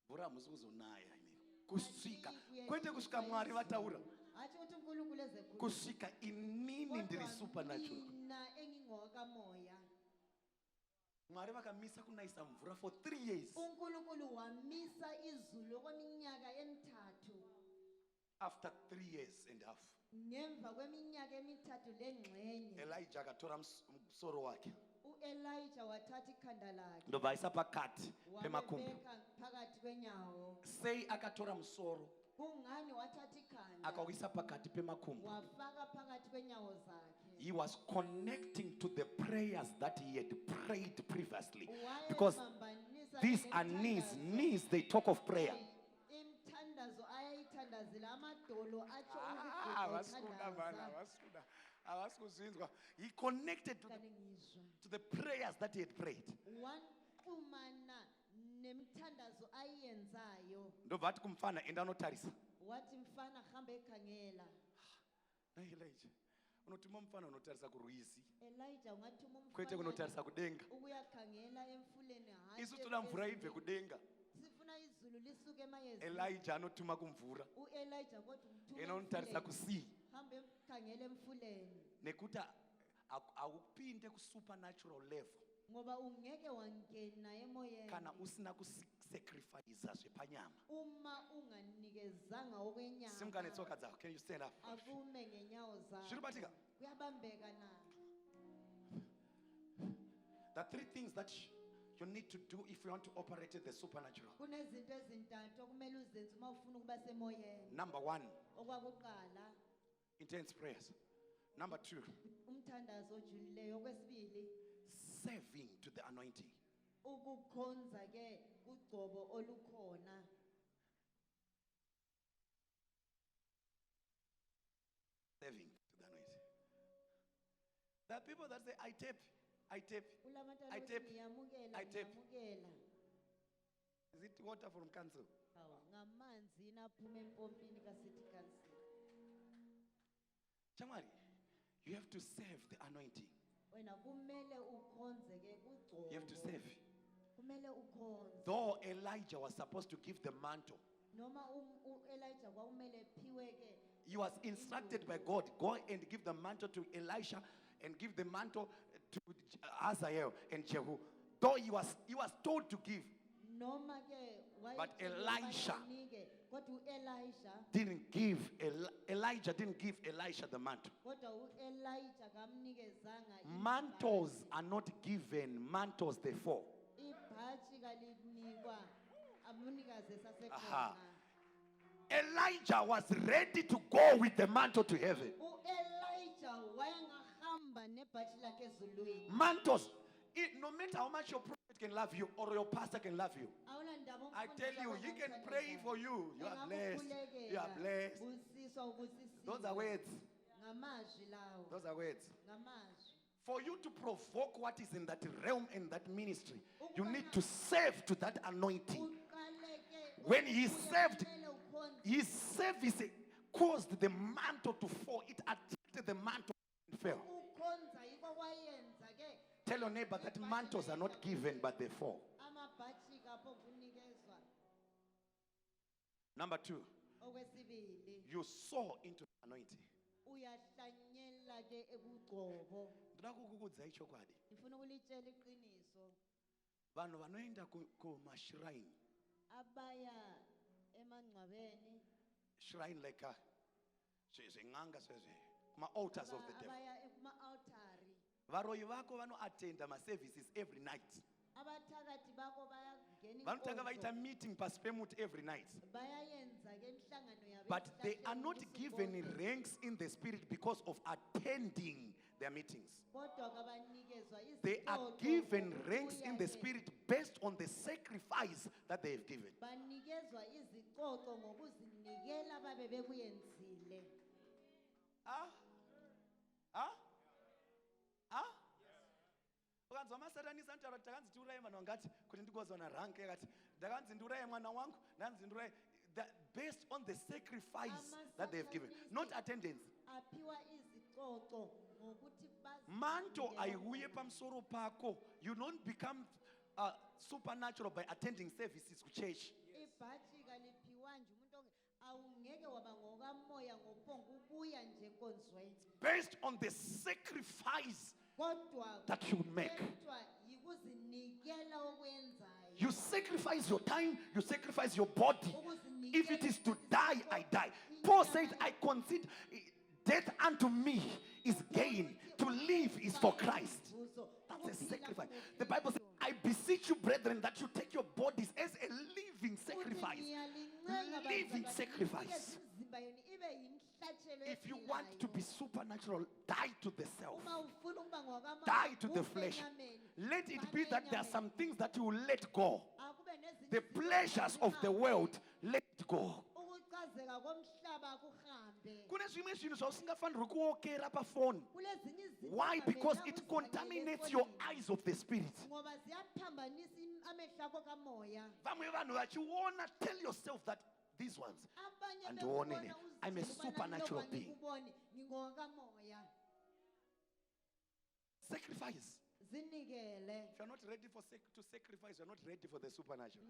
Mvura hamusi kuzonaya ini kusvika kwete kusvika Mwari vataura Hathi uthi uNkulunkulu ezekhuluma. kusvika inini ndiri supernatural. Mina engingowakamoya. Mwari vakamisa kunaisa mvura for 3 years. uNkulunkulu wamisa izulu kweminyaka emithathu. After 3.5 years, Ngemva kweminyaka emithathu lengxenye Elijah akatora musoro wake uElijah wathatha ikhanda lakhe ndobvaisa pakati pemakumbo. wabeka phakathi kwenyawo. Sei akatora musoro Kungani wathatha ikhanda akauisa pakati pemakumbo. wafaka phakathi kwenyawo zakhe. He was connecting to the prayers that he had prayed previously. Because Wayebambanisa these are knees. nemithandazo. Knees, they talk of prayer. Imithandazo ayayithandazela amadolo atsho Ukuthandaza. He connected ngizwa. to the prayers that he had prayed. Wanxumana nemithandazo ayenzayo. Ndobva kumfana enda anotarisa. Wathi mfana hamba ekhangela. Elijah, unotima mfana unotarisa kurwizi. Elijah ungathuma Kwete kunotarisa kudenga. ukuyakhangela emfuleni hayi. Isu toda mvura ibve kudenga. Sifuna izulu lisuke emayezini. Elijah anotuma kumvura. uElijah kodwa umthuma Ena unotarisa emfuleni. kusea. Hambe ekhangela emfuleni. Nekuti awupinde ku-supernatural level Ngoba ungeke wangena emoyeni kana usina kusacrifice zvepanyama. uma unganikezanga okwenyama. Simuka netsoka dzako. Can you stand up? Akume ngenyawo zakho. Zviribatika. Kuyabambeka na. The 3 things that you need to do if you want to operate in the supernatural. Kunezinto ezintathu okumele uzenze uma ufuna ukuba semoyeni. Number 1, Okwakuqala intense prayers. Number 2, umthandazo ojulileyo. Okwesibili serving to the anointing. ukukhonza ke kugcobo olukhona. Serving to the anointing. There are people that say, I tap. Kulabantu I abathi tap. ngiyamukela I tap. ngiyamukela. Is it water from council? Hawa ngamanzi naphuma empompini kaCity Council. Chamari, you have to serve the anointing. Wena kumele ukhonze ke kugcobo. You have to serve. Kumele ukhonze. Though Elijah was supposed to give the mantle, Noma uElijah kwakumele phiwe ke. he was instructed by God, go and give the mantle to Elisha and give the mantle to Hazael and Jehu. Though he was told to give, Noma ke But Elisha kodwa uElisha didn't give, Elijah didn't give Elisha the mantle. kodwa uElijah kamnikezanga Mantles are not given, mantles they fall. ibhaji kalinikwa amunikaze Aha. sasekhona. Elijah was ready to go with the mantle to heaven. uElijah wayengahamba nebhaji lakhe ezulwini. Mantles, no matter how much your prophet can love you or your pastor can love you, Awunandaba I tell you, he can pray for you. You are blessed. You are blessed. Busiswa ubusisiwe. Those are words. Ngamazwi lawo. Those are words. Ngamazwi. For you to provoke what is in that realm and that ministry, you need to serve to that anointing. Uqaleke When he served, kumele ukhonze. his service caused the mantle to fall. It attracted the mantle and fell. Ukhonza yiko kwayenza ke Tell your neighbor that mantles are not given, but they fall. amabhaji kapho kunikezwa. Number 2, Okwesibili you sow into the anointing. uyahlanyela ke ekugcobo. Ndoda kukukuudza ichokwadi. Ngifuna ukulitshela iqiniso. Vanhu vanoenda kumashrine. Abaya emangcwabeni. Shrine like zvin'anga zvezve. Kuma-altars of the devil. Abaya kuma-altari. Varoyi vako vanoatenda ma-services every night. Abathakathi bakho bayangena Vanotanga vaita inkonzo. meeting pasi pemuti every night. Bayayenza ke imhlangano yabo. But they are not esihlahleni given ubusuku bonke. ranks in the spirit because of attending their meetings. Kodwa ke banikezwa They are izithotho given zokubuya ranks in the ke. spirit based on on the sacrifice that they have given. banikezwa izicoco ngokuzinikela babe bekuyenzile. Ah? Ah? Ah? Ukanzwa amasatanisa anti ndakanzindura mwana wangathi kuti ndikozona rank yakati ndakanzindura mwana wangu ndanzindura based on the sacrifice that they have given, not attendance. Aphiwa izicoco ngokuthi Manto ayihuye pamsoro pako. You don't become supernatural by attending services ku church. ibhaji kaliphiwa nje umuntu awungeke waba ngokamoya ngophongo ukuya nje enkonzweni. Based on the sacrifice Kodwa that you make. kwenziwa yikuzinikela okwenzayo. You sacrifice your time, you sacrifice your body. If it is to die, I die. Paul said, I consider death unto me is gain. To live is for Christ. That's a sacrifice. The Bible says, I beseech you, brethren, that you take your bodies as a living sacrifice. Living sacrifice. If you want to be supernatural, die to the self. Die to the flesh. Let it be that there are some things that you will let go. The pleasures of the world, let it go. Why? Because it contaminates your eyes of the spirit. Tell yourself that these ones, and I'm a supernatural being. Sacrifice. If you're not ready to sacrifice, you're not ready for the supernatural.